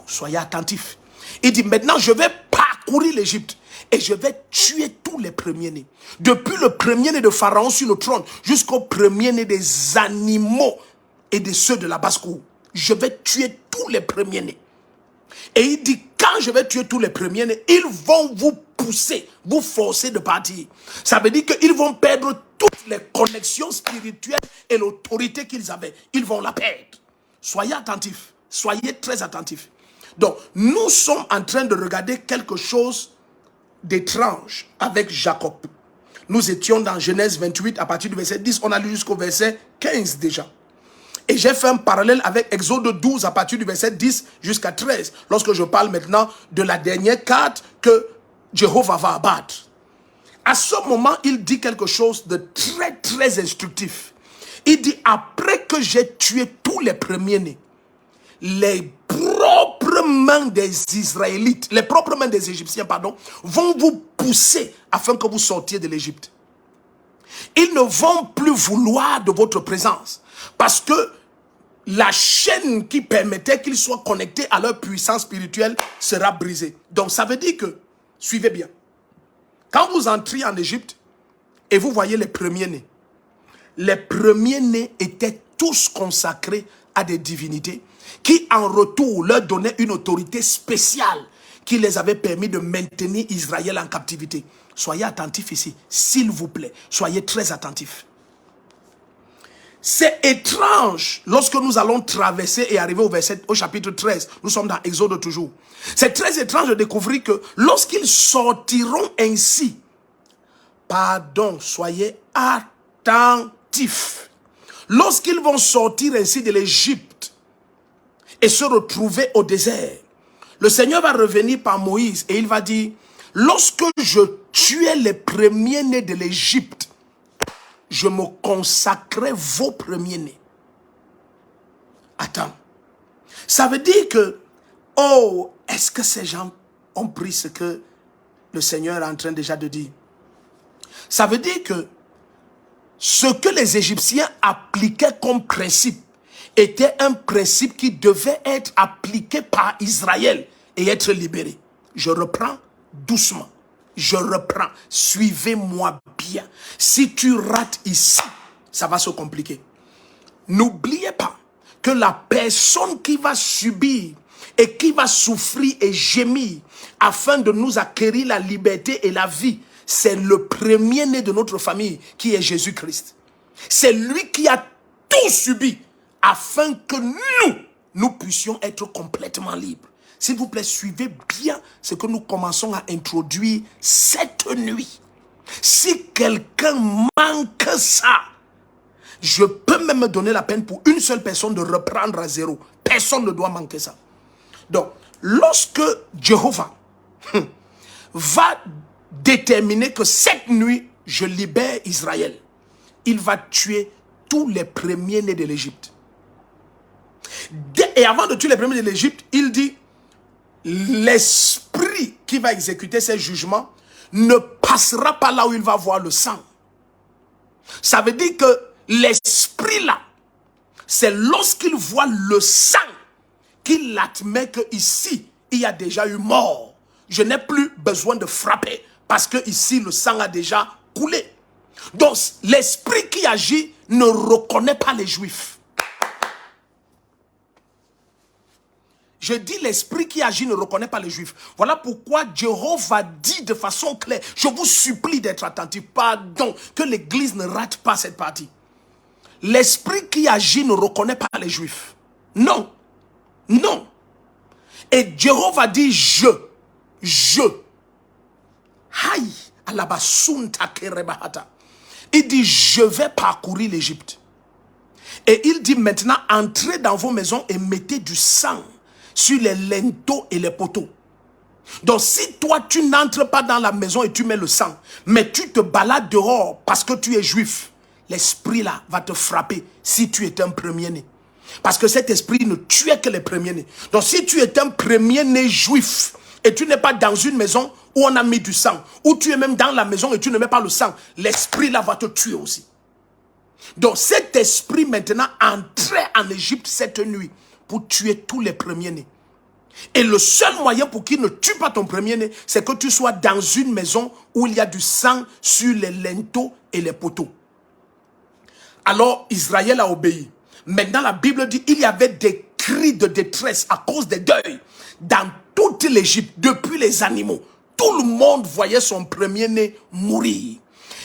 soyez attentifs. Il dit, maintenant je vais parcourir l'Égypte et je vais tuer tous les premiers-nés. Depuis le premier-né de Pharaon sur le trône jusqu'au premier-né des animaux et de ceux de la basse-cour. Je vais tuer tous les premiers-nés. Et il dit, quand je vais tuer tous les premiers-nés, ils vont vous pousser, vous forcer de partir. Ça veut dire qu'ils vont perdre toutes les connexions spirituelles et l'autorité qu'ils avaient. Ils vont la perdre. Soyez attentifs. Soyez très attentifs. Donc, nous sommes en train de regarder quelque chose d'étrange avec Jacob. Nous étions dans Genèse 28 à partir du verset 10. On a lu jusqu'au verset 15 déjà. Et j'ai fait un parallèle avec Exode 12 à partir du verset 10 jusqu'à 13. Lorsque je parle maintenant de la dernière carte que Jéhovah va abattre. À ce moment, il dit quelque chose de très très instructif. Il dit, après que j'ai tué tous les premiers-nés, les propres mains des Israélites, les propres mains des Égyptiens, pardon, vont vous pousser afin que vous sortiez de l'Égypte. Ils ne vont plus vouloir de votre présence parce que la chaîne qui permettait qu'ils soient connectés à leur puissance spirituelle sera brisée. Donc ça veut dire que, suivez bien, quand vous entrez en Égypte et vous voyez les premiers-nés étaient tous consacrés à des divinités qui en retour leur donnaient une autorité spéciale qui les avait permis de maintenir Israël en captivité. Soyez attentifs ici, s'il vous plaît. Soyez très attentifs. C'est étrange lorsque nous allons traverser et arriver au chapitre 13. Nous sommes dans Exode toujours. C'est très étrange de découvrir que lorsqu'ils sortiront ainsi, pardon, soyez attentifs. Lorsqu'ils vont sortir ainsi de l'Égypte, et se retrouver au désert. Le Seigneur va revenir par Moïse et il va dire, lorsque je tuais les premiers-nés de l'Égypte, je me consacrais vos premiers-nés. Attends, ça veut dire que, oh, est-ce que ces gens ont pris ce que le Seigneur est en train déjà de dire? Ça veut dire que ce que les Égyptiens appliquaient comme principe était un principe qui devait être appliqué par Israël et être libéré. Je reprends doucement. Je reprends. Suivez-moi bien. Si tu rates ici, ça va se compliquer. N'oubliez pas que la personne qui va subir et qui va souffrir et gémir afin de nous acquérir la liberté et la vie, c'est le premier-né de notre famille qui est Jésus-Christ. C'est lui qui a tout subi afin que nous puissions être complètement libres. S'il vous plaît, suivez bien ce que nous commençons à introduire cette nuit. Si quelqu'un manque ça, je peux même me donner la peine pour une seule personne de reprendre à zéro. Personne ne doit manquer ça. Donc, lorsque Jéhovah va déterminer que cette nuit, je libère Israël, il va tuer tous les premiers-nés de l'Égypte. Et avant de tuer les premiers de l'Égypte, il dit, l'esprit qui va exécuter ces jugements ne passera pas là où il va voir le sang. Ça veut dire que l'esprit là, c'est lorsqu'il voit le sang qu'il admet que ici il y a déjà eu mort. Je n'ai plus besoin de frapper parce que ici le sang a déjà coulé. Donc l'esprit qui agit ne reconnaît pas les Juifs. Je dis l'esprit qui agit ne reconnaît pas les Juifs. Voilà pourquoi Jéhovah dit de façon claire, je vous supplie d'être attentif, pardon, que l'Église ne rate pas cette partie. L'esprit qui agit ne reconnaît pas les Juifs. Non. Non. Et Jéhovah dit je. Aïe, alabasunta kerebahata. Il dit je vais parcourir l'Égypte. Et il dit maintenant entrez dans vos maisons et mettez du sang sur les linteaux et les poteaux. Donc si toi tu n'entres pas dans la maison et tu mets le sang, mais tu te balades dehors parce que tu es juif, l'esprit là va te frapper si tu es un premier-né. Parce que cet esprit ne tuait que les premiers-nés. Donc si tu es un premier-né juif et tu n'es pas dans une maison où on a mis du sang, ou tu es même dans la maison et tu ne mets pas le sang, l'esprit là va te tuer aussi. Donc cet esprit maintenant entrait en Égypte cette nuit pour tuer tous les premiers-nés. Et le seul moyen pour qu'il ne tue pas ton premier-né, c'est que tu sois dans une maison où il y a du sang sur les linteaux et les poteaux. Alors Israël a obéi. Maintenant la Bible dit il y avait des cris de détresse à cause des deuils dans toute l'Égypte, depuis les animaux. Tout le monde voyait son premier-né mourir.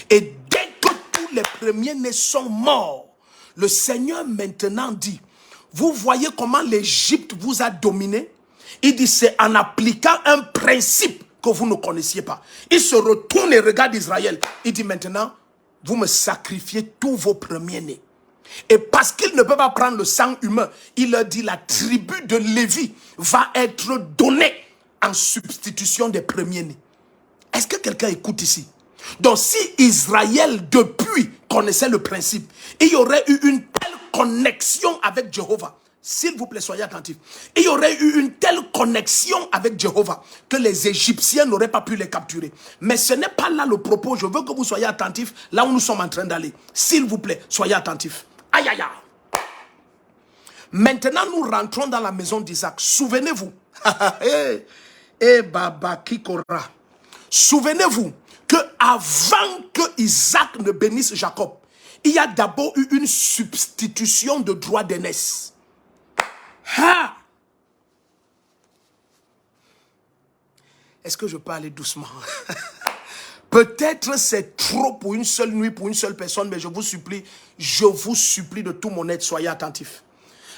Et dès que tous les premiers-nés sont morts, le Seigneur maintenant dit, vous voyez comment l'Égypte vous a dominé? Il dit, c'est en appliquant un principe que vous ne connaissiez pas. Il se retourne et regarde Israël. Il dit maintenant, vous me sacrifiez tous vos premiers-nés. Et parce qu'il ne peut pas prendre le sang humain, il leur dit, la tribu de Lévi va être donnée en substitution des premiers-nés. Est-ce que quelqu'un écoute ici? Donc si Israël depuis connaissait le principe, il y aurait eu une telle connexion avec Jéhovah. S'il vous plaît, soyez attentifs. Il y aurait eu une telle connexion avec Jéhovah que les Égyptiens n'auraient pas pu les capturer. Mais ce n'est pas là le propos. Je veux que vous soyez attentifs là où nous sommes en train d'aller. S'il vous plaît, soyez attentifs. Aïe, aïe, aïe. Maintenant, nous rentrons dans la maison d'Isaac. Souvenez-vous. Baba Kikora. Souvenez-vous que avant que Isaac ne bénisse Jacob, il y a d'abord eu une substitution de droit d'aînesse. Est-ce que je peux aller doucement? Peut-être c'est trop pour une seule nuit, pour une seule personne, mais je vous supplie de tout mon être, soyez attentifs.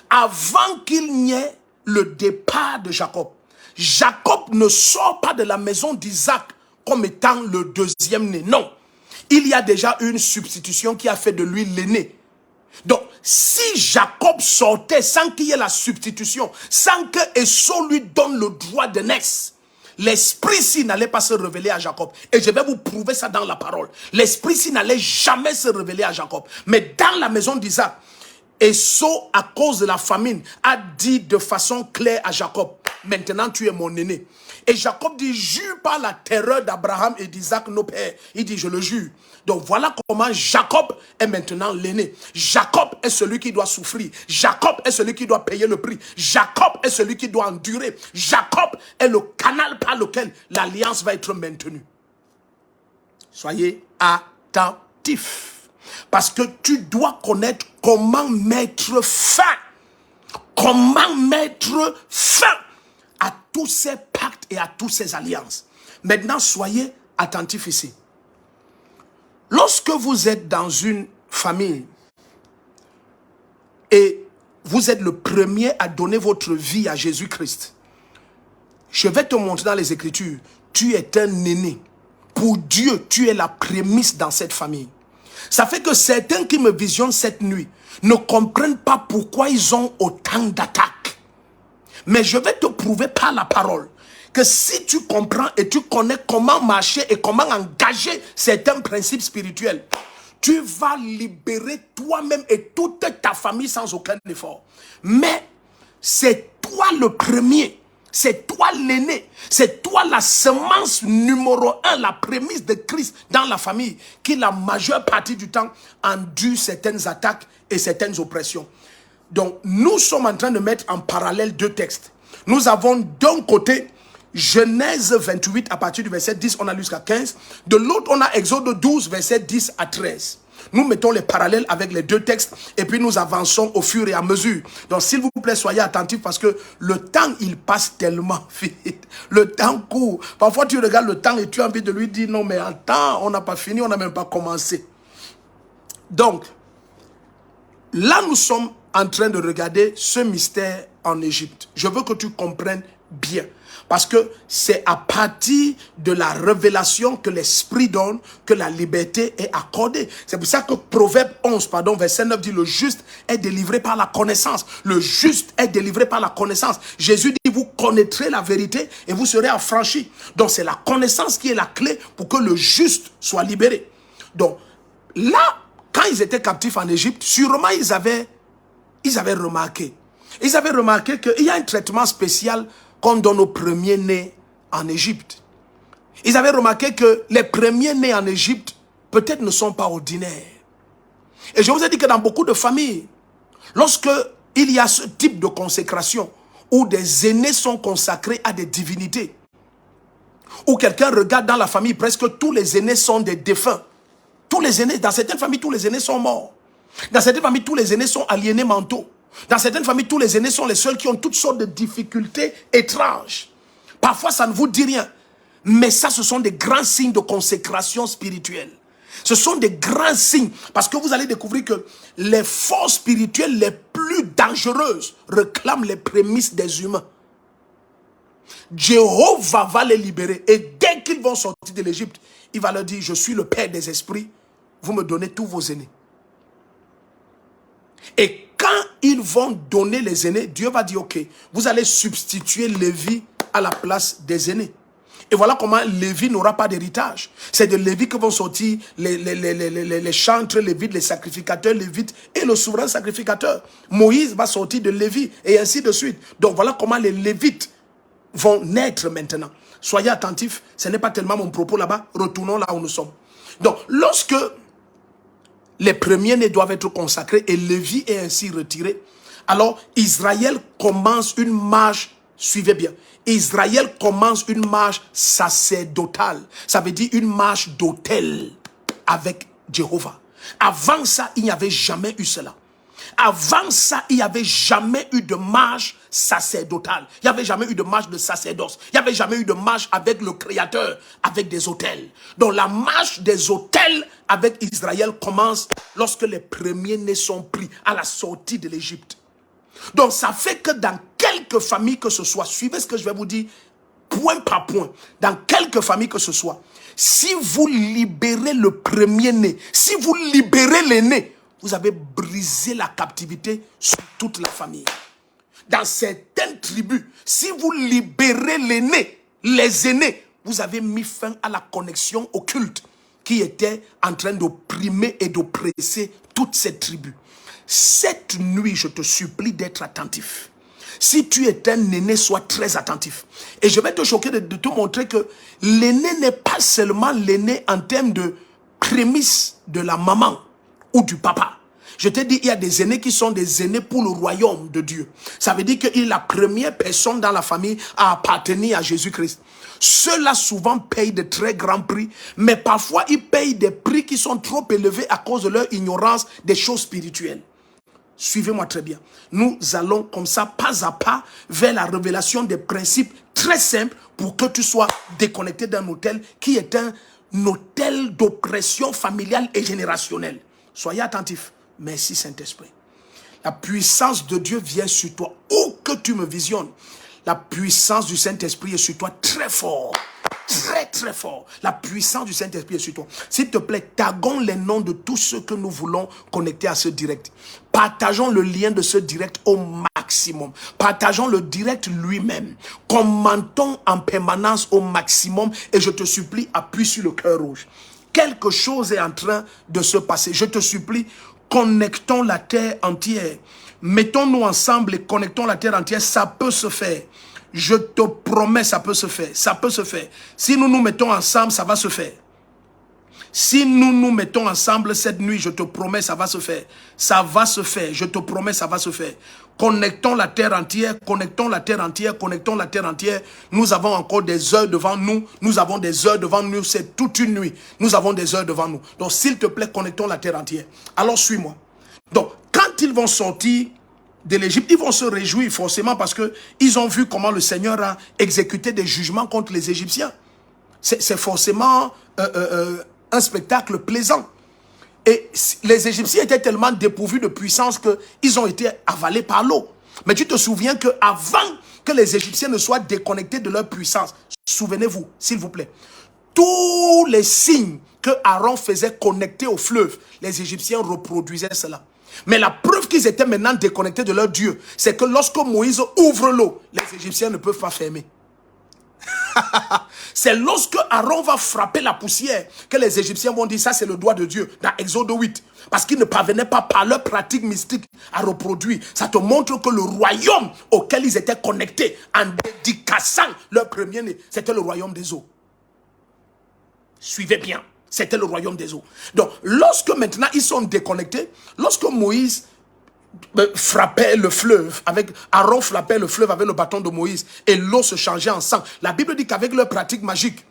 Avant qu'il n'y ait le départ de Jacob, Jacob ne sort pas de la maison d'Isaac comme étant le deuxième né. Non, il y a déjà une substitution qui a fait de lui l'aîné. Donc, si Jacob sortait sans qu'il y ait la substitution, sans que Esau lui donne le droit de naissance, l'esprit-ci n'allait pas se révéler à Jacob. Et je vais vous prouver ça dans la parole. L'esprit-ci n'allait jamais se révéler à Jacob. Mais dans la maison d'Isaac, Esau, à cause de la famine, a dit de façon claire à Jacob, maintenant tu es mon aîné. Et Jacob dit, jure par la terreur d'Abraham et d'Isaac, nos pères. Il dit, je le jure. Donc voilà comment Jacob est maintenant l'aîné. Jacob est celui qui doit souffrir. Jacob est celui qui doit payer le prix. Jacob est celui qui doit endurer. Jacob est le canal par lequel l'alliance va être maintenue. Soyez attentifs. Parce que tu dois connaître comment mettre fin. Comment mettre fin à tous ces pactes et à toutes ces alliances. Maintenant, soyez attentifs ici. Lorsque vous êtes dans une famille et vous êtes le premier à donner votre vie à Jésus-Christ, je vais te montrer dans les Écritures, tu es un aîné. Pour Dieu, tu es la prémisse dans cette famille. Ça fait que certains qui me visionnent cette nuit ne comprennent pas pourquoi ils ont autant d'attaques. Mais je vais te prouver par la parole que si tu comprends et tu connais comment marcher et comment engager certains principes spirituels, tu vas libérer toi-même et toute ta famille sans aucun effort. Mais c'est toi le premier, c'est toi l'aîné, c'est toi la semence numéro 1, la prémisse de Christ dans la famille, qui la majeure partie du temps endure certaines attaques et certaines oppressions. Donc nous sommes en train de mettre en parallèle deux textes. Nous avons d'un côté Genèse 28 à partir du verset 10, on a lu jusqu'à 15. De l'autre, on a Exode 12, verset 10 à 13. Nous mettons les parallèles avec les deux textes et puis nous avançons au fur et à mesure. Donc s'il vous plaît, soyez attentifs parce que le temps, il passe tellement vite. Le temps court. Parfois, tu regardes le temps et tu as envie de lui dire non, mais attends, on n'a pas fini, on n'a même pas commencé. Donc, là, nous sommes en train de regarder ce mystère en Égypte. Je veux que tu comprennes bien. Parce que c'est à partir de la révélation que l'Esprit donne que la liberté est accordée. C'est pour ça que Proverbe 11, verset 9 dit le juste est délivré par la connaissance. Le juste est délivré par la connaissance. Jésus dit vous connaîtrez la vérité et vous serez affranchis. Donc c'est la connaissance qui est la clé pour que le juste soit libéré. Donc là, quand ils étaient captifs en Égypte, sûrement ils avaient remarqué. Ils avaient remarqué qu'il y a un traitement spécial qu'on donne aux premiers-nés en Égypte. Ils avaient remarqué que les premiers-nés en Égypte, peut-être ne sont pas ordinaires. Et je vous ai dit que dans beaucoup de familles, lorsque il y a ce type de consécration, où des aînés sont consacrés à des divinités, où quelqu'un regarde dans la famille, presque tous les aînés sont des défunts. Tous les aînés, dans certaines familles, tous les aînés sont morts. Dans certaines familles, tous les aînés sont aliénés mentaux. Dans certaines familles, tous les aînés sont les seuls qui ont toutes sortes de difficultés étranges. Parfois, ça ne vous dit rien. Mais ça, ce sont des grands signes de consécration spirituelle. Ce sont des grands signes. Parce que vous allez découvrir que les forces spirituelles les plus dangereuses réclament les prémices des humains. Jéhovah va les libérer. Et dès qu'ils vont sortir de l'Égypte, il va leur dire, je suis le Père des esprits. Vous me donnez tous vos aînés. Et quand ils vont donner les aînés, Dieu va dire, ok, vous allez substituer Lévi à la place des aînés. Et voilà comment Lévi n'aura pas d'héritage. C'est de Lévi que vont sortir les chantres lévites, les sacrificateurs lévites et le souverain sacrificateur. Moïse va sortir de Lévi et ainsi de suite. Donc voilà comment les lévites vont naître maintenant. Soyez attentifs, ce n'est pas tellement mon propos là-bas. Retournons là où nous sommes. Donc lorsque les premiers-nés doivent être consacrés et Lévi est ainsi retiré, alors Israël commence une marche, suivez bien, Israël commence une marche sacerdotale. Ça veut dire une marche d'autel avec Jéhovah. Avant ça, il n'y avait jamais eu cela. Avant ça, il n'y avait jamais eu de marche sacerdotale. Il n'y avait jamais eu de marche de sacerdoce. Il n'y avait jamais eu de marche avec le Créateur, avec des autels. Donc la marche des autels avec Israël commence lorsque les premiers-nés sont pris à la sortie de l'Égypte. Donc ça fait que dans quelques familles que ce soit, suivez ce que je vais vous dire, point par point, dans quelques familles que ce soit, si vous libérez le premier-né, si vous libérez l'aîné, vous avez brisé la captivité sur toute la famille. Dans certaines tribus, si vous libérez l'aîné, les aînés, vous avez mis fin à la connexion occulte qui était en train d'opprimer et d'oppresser toute cette tribu. Cette nuit, je te supplie d'être attentif. Si tu es un aîné, sois très attentif. Et je vais te choquer de te montrer que l'aîné n'est pas seulement l'aîné en termes de prémisse de la maman ou du papa. Je te dis, il y a des aînés qui sont des aînés pour le royaume de Dieu. Ça veut dire qu'il est la première personne dans la famille à appartenir à Jésus-Christ. Ceux-là souvent payent de très grands prix, mais parfois ils payent des prix qui sont trop élevés à cause de leur ignorance des choses spirituelles. Suivez-moi très bien. Nous allons comme ça, pas à pas, vers la révélation des principes très simples pour que tu sois déconnecté d'un hôtel qui est un hôtel d'oppression familiale et générationnelle. Soyez attentifs. Merci Saint-Esprit. La puissance de Dieu vient sur toi. Où que tu me visionnes, la puissance du Saint-Esprit est sur toi très fort. Très très fort. La puissance du Saint-Esprit est sur toi. S'il te plaît, taguons les noms de tous ceux que nous voulons connecter à ce direct. Partageons le lien de ce direct au maximum. Partageons le direct lui-même. Commentons en permanence au maximum. Et je te supplie, appuie sur le cœur rouge. Quelque chose est en train de se passer. Je te supplie, connectons la terre entière. Mettons-nous ensemble et connectons la terre entière. Ça peut se faire. Je te promets, ça peut se faire. Ça peut se faire. Si nous nous mettons ensemble, ça va se faire. Si nous nous mettons ensemble cette nuit, je te promets, ça va se faire. Ça va se faire. Je te promets, ça va se faire. Connectons la terre entière, connectons la terre entière, connectons la terre entière. Nous avons encore des heures devant nous. Nous avons des heures devant nous. C'est toute une nuit. Nous avons des heures devant nous. Donc, s'il te plaît, connectons la terre entière. Alors, suis-moi. Donc, quand ils vont sortir de l'Égypte, ils vont se réjouir forcément parce qu'ils ont vu comment le Seigneur a exécuté des jugements contre les Égyptiens. C'est forcément un spectacle plaisant. Et les Égyptiens étaient tellement dépourvus de puissance qu'ils ont été avalés par l'eau. Mais tu te souviens qu'avant que les Égyptiens ne soient déconnectés de leur puissance, souvenez-vous, s'il vous plaît, tous les signes que Aaron faisait connectés au fleuve, les Égyptiens reproduisaient cela. Mais la preuve qu'ils étaient maintenant déconnectés de leur Dieu, c'est que lorsque Moïse ouvre l'eau, les Égyptiens ne peuvent pas fermer. C'est lorsque Aaron va frapper la poussière que les Égyptiens vont dire ça c'est le doigt de Dieu dans Exode 8. Parce qu'ils ne parvenaient pas par leur pratique mystique à reproduire. Ça te montre que le royaume auquel ils étaient connectés en dédicaçant leur premier-né, c'était le royaume des eaux. Suivez bien. C'était le royaume des eaux. Donc, lorsque maintenant ils sont déconnectés, lorsque Moïse frappait le fleuve, Aaron frappait le fleuve avec le bâton de Moïse et l'eau se changeait en sang. La Bible dit qu'avec leur pratique magique,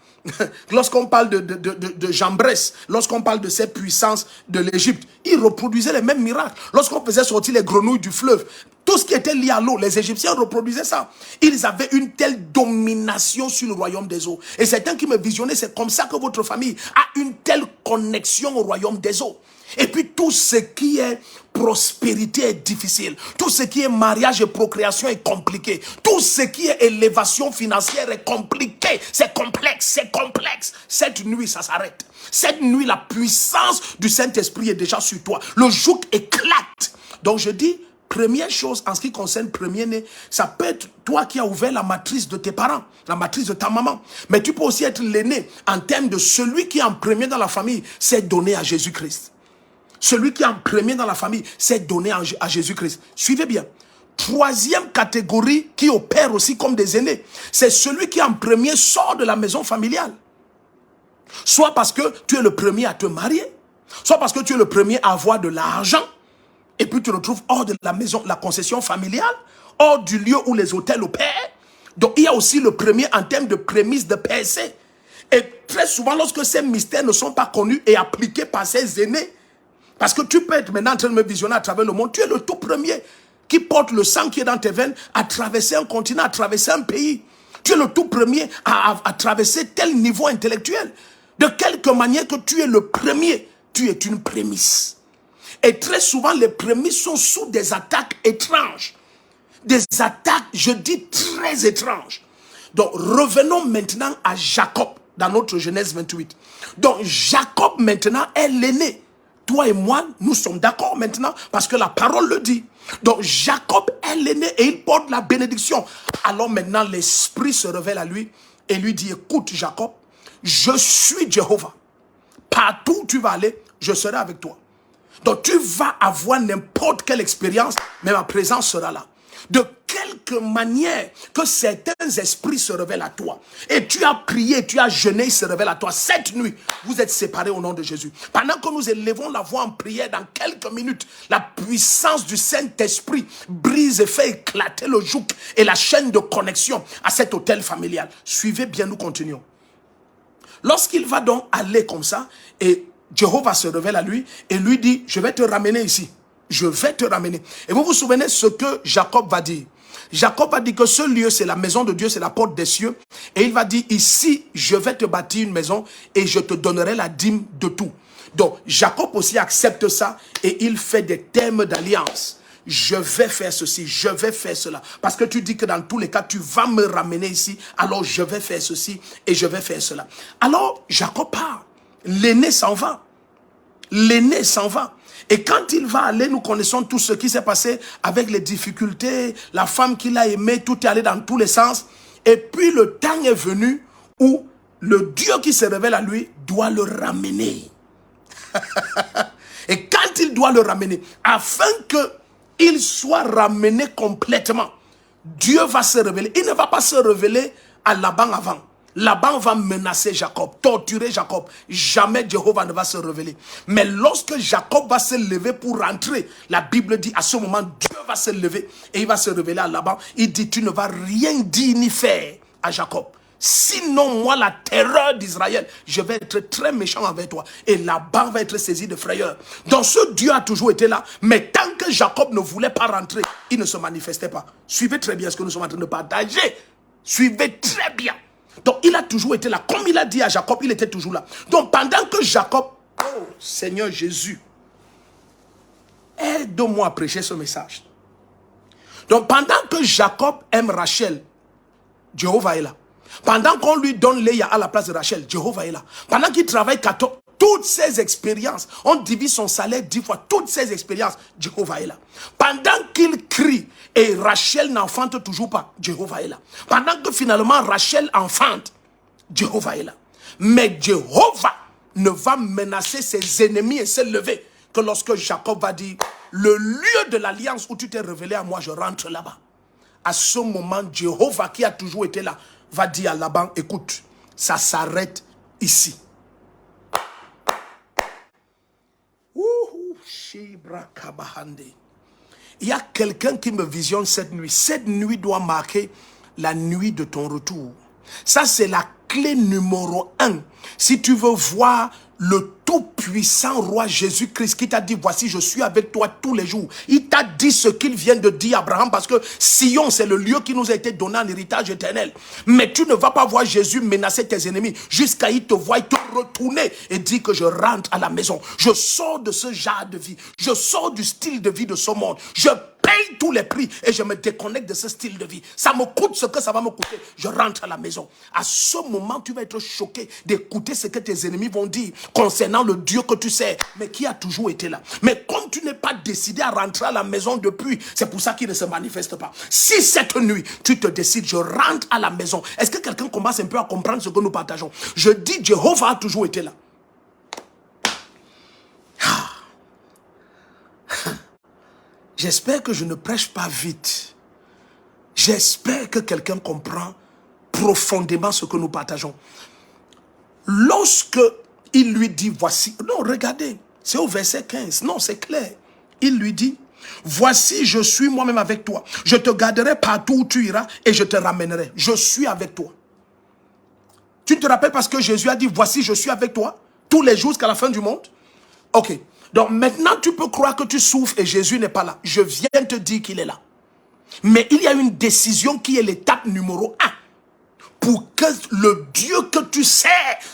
lorsqu'on parle de Jambres, lorsqu'on parle de ces puissances de l'Égypte, ils reproduisaient les mêmes miracles. Lorsqu'on faisait sortir les grenouilles du fleuve, tout ce qui était lié à l'eau, les Égyptiens reproduisaient ça. Ils avaient une telle domination sur le royaume des eaux. Et certains qui me visionnaient, c'est comme ça que votre famille a une telle connexion au royaume des eaux. Et puis tout ce qui est prospérité est difficile. Tout ce qui est mariage et procréation est compliqué. Tout ce qui est élévation financière est compliqué. C'est complexe, c'est complexe. Cette nuit, ça s'arrête. Cette nuit, la puissance du Saint-Esprit est déjà sur toi. Le joug éclate. Donc je dis, première chose en ce qui concerne premier-né, ça peut être toi qui as ouvert la matrice de tes parents, la matrice de ta maman. Mais tu peux aussi être l'aîné en termes de celui qui est en premier dans la famille, c'est donné à Jésus-Christ. Celui qui est en premier dans la famille, c'est donné à Jésus-Christ. Suivez bien. Troisième catégorie qui opère aussi comme des aînés, c'est celui qui en premier sort de la maison familiale. Soit parce que tu es le premier à te marier, soit parce que tu es le premier à avoir de l'argent, et puis tu te retrouves hors de la maison, la concession familiale, hors du lieu où les hôtels opèrent. Donc il y a aussi le premier en termes de prémisse de percée. Et très souvent, lorsque ces mystères ne sont pas connus et appliqués par ces aînés, parce que tu peux être maintenant en train de me visionner à travers le monde. Tu es le tout premier qui porte le sang qui est dans tes veines à traverser un continent, à traverser un pays. Tu es le tout premier à traverser tel niveau intellectuel. De quelque manière que tu es le premier, tu es une prémisse. Et très souvent, les prémices sont sous des attaques étranges. Des attaques, je dis, très étranges. Donc, revenons maintenant à Jacob, dans notre Genèse 28. Donc, Jacob, maintenant, est l'aîné. Toi et moi, nous sommes d'accord maintenant parce que la parole le dit. Donc Jacob est l'aîné et il porte la bénédiction. Alors maintenant l'esprit se révèle à lui et lui dit, écoute Jacob, je suis Jéhovah. Partout où tu vas aller, je serai avec toi. Donc tu vas avoir n'importe quelle expérience, mais ma présence sera là. De quelque manière que certains esprits se révèlent à toi. Et tu as prié, tu as jeûné, ils se révèlent à toi. Cette nuit, vous êtes séparés au nom de Jésus. Pendant que nous élevons la voix en prière dans quelques minutes, la puissance du Saint-Esprit brise et fait éclater le joug et la chaîne de connexion à cet hôtel familial. Suivez bien, nous continuons. Lorsqu'il va donc aller comme ça, et Jéhovah se révèle à lui et lui dit, je vais te ramener ici. Je vais te ramener. Et vous vous souvenez ce que Jacob va dire. Jacob va dire que ce lieu, c'est la maison de Dieu, c'est la porte des cieux. Et il va dire, ici, je vais te bâtir une maison et je te donnerai la dîme de tout. Donc, Jacob aussi accepte ça et il fait des termes d'alliance. Je vais faire ceci, je vais faire cela. Parce que tu dis que dans tous les cas, tu vas me ramener ici. Alors, je vais faire ceci et je vais faire cela. Alors, Jacob part. L'aîné s'en va. L'aîné s'en va. Et quand il va aller, nous connaissons tout ce qui s'est passé avec les difficultés, la femme qu'il a aimée, tout est allé dans tous les sens. Et puis le temps est venu où le Dieu qui se révèle à lui doit le ramener. Et quand il doit le ramener, afin qu'il soit ramené complètement, Dieu va se révéler. Il ne va pas se révéler à Laban avant. Laban va menacer Jacob, torturer Jacob. Jamais Jéhovah ne va se révéler. Mais lorsque Jacob va se lever pour rentrer, la Bible dit à ce moment, Dieu va se lever et il va se révéler à Laban. Il dit, tu ne vas rien dire ni faire à Jacob. Sinon, moi, la terreur d'Israël, je vais être très méchant avec toi. Et Laban va être saisi de frayeur. Donc ce Dieu a toujours été là. Mais tant que Jacob ne voulait pas rentrer, il ne se manifestait pas. Suivez très bien ce que nous sommes en train de partager. Suivez très bien. Donc il a toujours été là. Comme il a dit à Jacob, il était toujours là. Donc pendant que Jacob, oh Seigneur Jésus, aide-moi à prêcher ce message. Donc pendant que Jacob aime Rachel, Jéhovah est là. Pendant qu'on lui donne Léa à la place de Rachel, Jéhovah est là. Pendant qu'il travaille 14, toutes ces expériences, on divise son salaire 10 fois, toutes ces expériences, Jéhovah est là. Pendant qu'il crie et Rachel n'enfante toujours pas, Jéhovah est là. Pendant que finalement Rachel enfante, Jéhovah est là. Mais Jéhovah ne va menacer ses ennemis et se lever que lorsque Jacob va dire, le lieu de l'alliance où tu t'es révélé à moi, je rentre là-bas. À ce moment, Jéhovah qui a toujours été là, va dire à Laban, écoute, ça s'arrête ici. Il y a quelqu'un qui me visionne cette nuit. Cette nuit doit marquer la nuit de ton retour. Ça, c'est la clé numéro 1. Si tu veux voir le tout-puissant roi Jésus-Christ qui t'a dit, voici, je suis avec toi tous les jours. Il t'a dit ce qu'il vient de dire à Abraham parce que Sion, c'est le lieu qui nous a été donné en héritage éternel. Mais tu ne vas pas voir Jésus menacer tes ennemis jusqu'à il te voie te retourner et dire que je rentre à la maison. Je sors de ce genre de vie. Je sors du style de vie de ce monde. Je paye tous les prix et je me déconnecte de ce style de vie. Ça me coûte ce que ça va me coûter. Je rentre à la maison. À ce moment, tu vas être choqué d'écouter ce que tes ennemis vont dire concernant le Dieu que tu sais, mais qui a toujours été là. Mais comme tu n'es pas décidé à rentrer à la maison depuis, c'est pour ça qu'il ne se manifeste pas. Si cette nuit, tu te décides, je rentre à la maison, est-ce que quelqu'un commence un peu à comprendre ce que nous partageons? Je dis, Jéhovah a toujours été là. J'espère que je ne prêche pas vite. J'espère que quelqu'un comprend profondément ce que nous partageons. Lorsque il lui dit, voici... Non, regardez, c'est au verset 15. Non, c'est clair. Il lui dit, voici, je suis moi-même avec toi. Je te garderai partout où tu iras et je te ramènerai. Je suis avec toi. Tu te rappelles parce que Jésus a dit, voici, je suis avec toi tous les jours jusqu'à la fin du monde? Ok. Donc maintenant, tu peux croire que tu souffres et Jésus n'est pas là. Je viens te dire qu'il est là. Mais il y a une décision qui est l'étape numéro 1. Pour que le Dieu que tu sais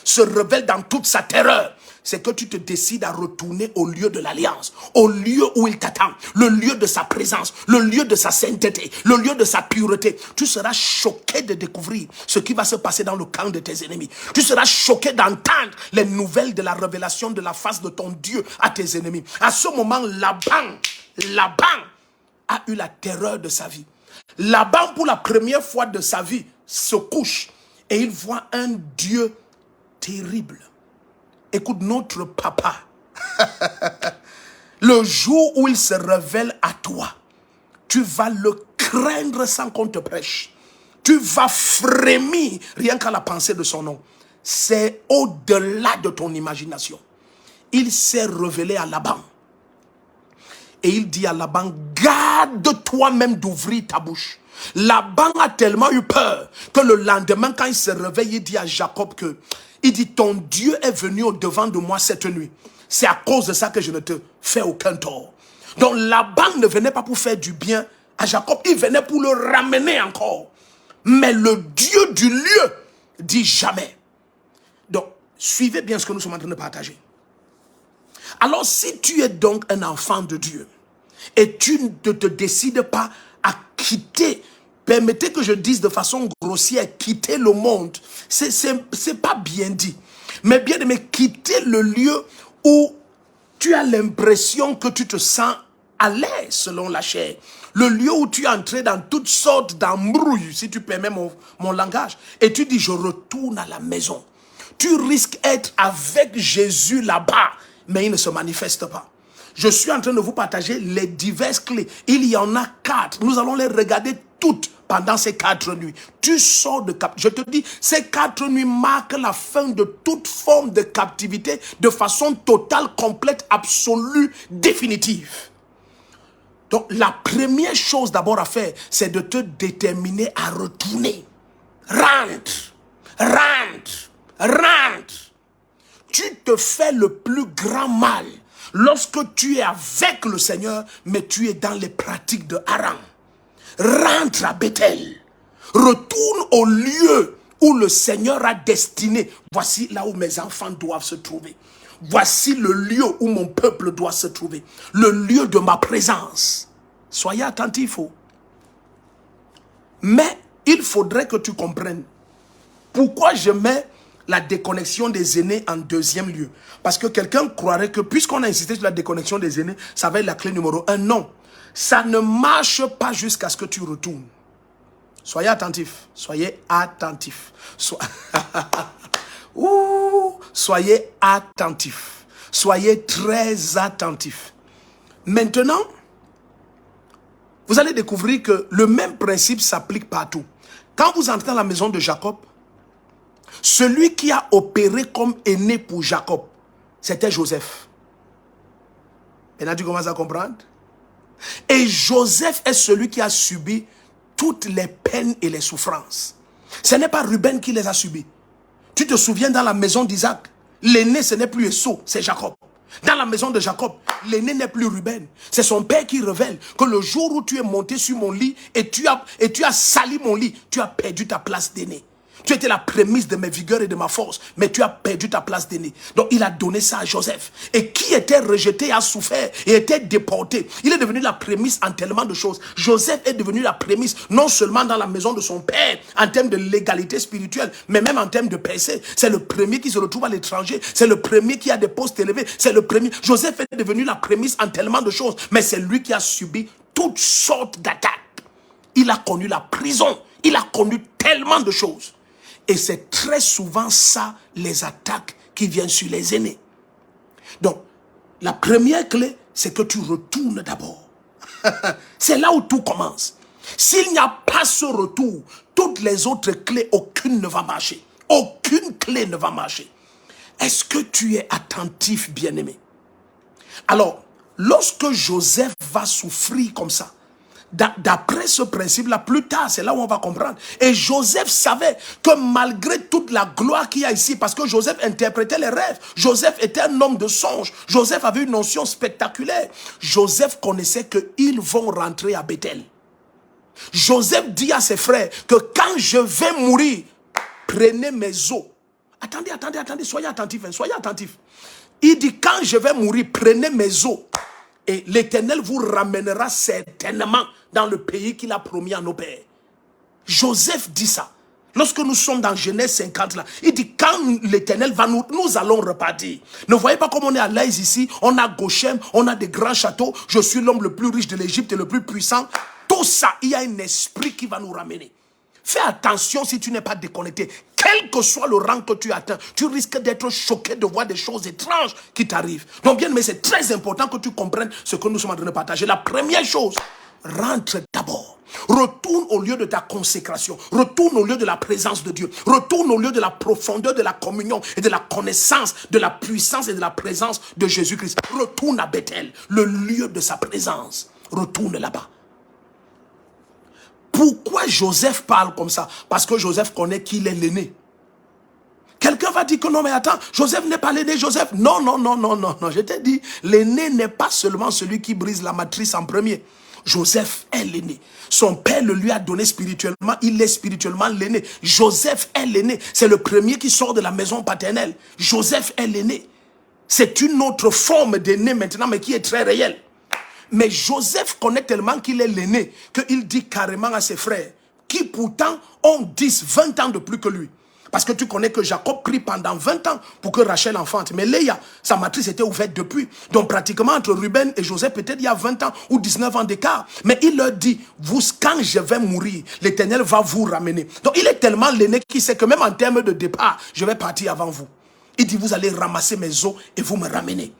se révèle dans toute sa terreur. c'est que tu te décides à retourner au lieu de l'alliance, au lieu où il t'attend, le lieu de sa présence, le lieu de sa sainteté, le lieu de sa pureté. Tu seras choqué de découvrir ce qui va se passer dans le camp de tes ennemis. Tu seras choqué d'entendre les nouvelles de la révélation de la face de ton Dieu à tes ennemis. À ce moment, Laban a eu la terreur de sa vie. Laban, pour la première fois de sa vie, se couche et il voit un Dieu terrible. Écoute, notre papa, le jour où il se révèle à toi, tu vas le craindre sans qu'on te prêche. Tu vas frémir rien qu'à la pensée de son nom. C'est au-delà de ton imagination. Il s'est révélé à Laban. Et il dit à Laban, garde toi-même d'ouvrir ta bouche. Laban a tellement eu peur que le lendemain, quand il se réveille, il dit à Jacob il dit, ton Dieu est venu au-devant de moi cette nuit. C'est à cause de ça que je ne te fais aucun tort. Donc Laban ne venait pas pour faire du bien à Jacob, il venait pour le ramener encore. Mais le Dieu du lieu dit jamais. Donc, suivez bien ce que nous sommes en train de partager. Alors, si tu es donc un enfant de Dieu et tu ne te décides pas à quitter, permettez que je dise de façon grossière, quitter le monde, c'est pas bien dit. Mais bien aimé, quitter le lieu où tu as l'impression que tu te sens à l'aise selon la chair. Le lieu où tu es entré dans toutes sortes d'embrouilles, si tu permets mon langage. Et tu dis, je retourne à la maison. Tu risques d'être avec Jésus là-bas, mais il ne se manifeste pas. Je suis en train de vous partager les diverses clés. Il y en a 4. Nous allons les regarder toutes pendant ces 4 nuits. Tu sors de captivité. Je te dis, ces 4 nuits marquent la fin de toute forme de captivité de façon totale, complète, absolue, définitive. Donc, la première chose d'abord à faire, c'est de te déterminer à retourner. Rentre. Tu te fais le plus grand mal lorsque tu es avec le Seigneur, mais tu es dans les pratiques de Haran. Rentre à Bethel. Retourne au lieu où le Seigneur a destiné. Voici là où mes enfants doivent se trouver. Voici le lieu où mon peuple doit se trouver. Le lieu de ma présence. Soyez attentifs. Mais il faudrait que tu comprennes pourquoi je mets la déconnexion des aînés en deuxième lieu. Parce que quelqu'un croirait que puisqu'on a insisté sur la déconnexion des aînés, ça va être la clé numéro 1. Non, ça ne marche pas jusqu'à ce que tu retournes. Soyez attentifs. Soyez attentifs. Soyez attentifs. Soyez très attentifs. Maintenant, vous allez découvrir que le même principe s'applique partout. Quand vous entrez dans la maison de Jacob, celui qui a opéré comme aîné pour Jacob, c'était Joseph. Maintenant, tu commences à comprendre? Et Joseph est celui qui a subi toutes les peines et les souffrances. Ce n'est pas Ruben qui les a subies. Tu te souviens dans la maison d'Isaac, l'aîné ce n'est plus Esau, c'est Jacob. Dans la maison de Jacob, l'aîné n'est plus Ruben. C'est son père qui révèle que le jour où tu es monté sur mon lit et tu as sali mon lit, tu as perdu ta place d'aîné. Tu étais la prémisse de mes vigueurs et de ma force, mais tu as perdu ta place d'aîné. Donc il a donné ça à Joseph. Et qui était rejeté a souffert et était déporté. Il est devenu la prémisse en tellement de choses. Joseph est devenu la prémisse non seulement dans la maison de son père, en termes de légalité spirituelle, mais même en termes de percée. C'est le premier qui se retrouve à l'étranger. C'est le premier qui a des postes élevés. C'est le premier. Joseph est devenu la prémisse en tellement de choses, mais c'est lui qui a subi toutes sortes d'attaques. Il a connu la prison. Il a connu tellement de choses. Et c'est très souvent ça, les attaques qui viennent sur les aînés. Donc, la première clé, c'est que tu retournes d'abord. C'est là où tout commence. S'il n'y a pas ce retour, toutes les autres clés, aucune ne va marcher. Aucune clé ne va marcher. Est-ce que tu es attentif, bien-aimé? Alors, lorsque Joseph va souffrir comme ça, d'après ce principe-là, plus tard, c'est là où on va comprendre. Et Joseph savait que malgré toute la gloire qu'il y a ici, parce que Joseph interprétait les rêves, Joseph était un homme de songe, Joseph avait une notion spectaculaire. Joseph connaissait qu'ils vont rentrer à Bethel. Joseph dit à ses frères que quand je vais mourir, prenez mes os. Attendez, soyez attentifs, soyez attentifs. Il dit, quand je vais mourir, prenez mes os. Et l'Éternel vous ramènera certainement dans le pays qu'il a promis à nos pères. Joseph dit ça. Lorsque nous sommes dans Genèse 50, là, il dit, quand l'Éternel va nous allons repartir. Ne voyez pas comme on est à l'aise ici. On a Goshen, on a des grands châteaux. Je suis l'homme le plus riche de l'Égypte et le plus puissant. Tout ça, il y a un esprit qui va nous ramener. Fais attention si tu n'es pas déconnecté. Quel que soit le rang que tu atteins, tu risques d'être choqué de voir des choses étranges qui t'arrivent. Donc bien, mais c'est très important que tu comprennes ce que nous sommes en train de partager. La première chose, rentre d'abord. Retourne au lieu de ta consécration. Retourne au lieu de la présence de Dieu. Retourne au lieu de la profondeur de la communion et de la connaissance de la puissance et de la présence de Jésus-Christ. Retourne à Bethel, le lieu de sa présence. Retourne là-bas. Pourquoi Joseph parle comme ça? Parce que Joseph connaît qu'il est l'aîné. Quelqu'un va dire que non, mais attends, Joseph n'est pas l'aîné, Joseph. Non, non, non, non, non, non. Je t'ai dit, l'aîné n'est pas seulement celui qui brise la matrice en premier. Joseph est l'aîné. Son père le lui a donné spirituellement. Il est spirituellement l'aîné. Joseph est l'aîné. C'est le premier qui sort de la maison paternelle. Joseph est l'aîné. C'est une autre forme d'aîné maintenant, mais qui est très réelle. Mais Joseph connaît tellement qu'il est l'aîné qu'il dit carrément à ses frères, qui pourtant ont 10, 20 ans de plus que lui. Parce que tu connais que Jacob prie pendant 20 ans pour que Rachel enfante. Mais Léa, sa matrice était ouverte depuis. Donc pratiquement entre Ruben et Joseph, peut-être il y a 20 ans ou 19 ans d'écart. Mais il leur dit, vous, quand je vais mourir, l'Éternel va vous ramener. Donc il est tellement l'aîné qu'il sait que même en termes de départ, je vais partir avant vous. Il dit, vous allez ramasser mes os et vous me ramenez.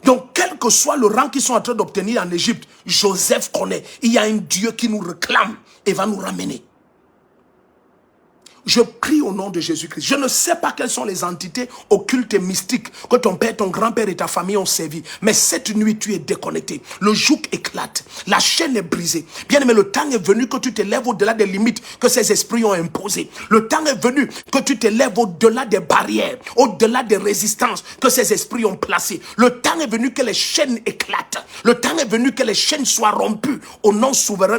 Donc, quel que soit le rang qu'ils sont en train d'obtenir en Égypte, Joseph connaît. Il y a un Dieu qui nous réclame et va nous ramener. Je prie au nom de Jésus-Christ. Je ne sais pas quelles sont les entités occultes et mystiques que ton père, ton grand-père et ta famille ont servi. Mais cette nuit, tu es déconnecté. Le joug éclate. La chaîne est brisée. Bien aimé, le temps est venu que tu te lèves au-delà des limites que ces esprits ont imposées. Le temps est venu que tu te lèves au-delà des barrières, au-delà des résistances que ces esprits ont placées. Le temps est venu que les chaînes éclatent. Le temps est venu que les chaînes soient rompues au nom souverain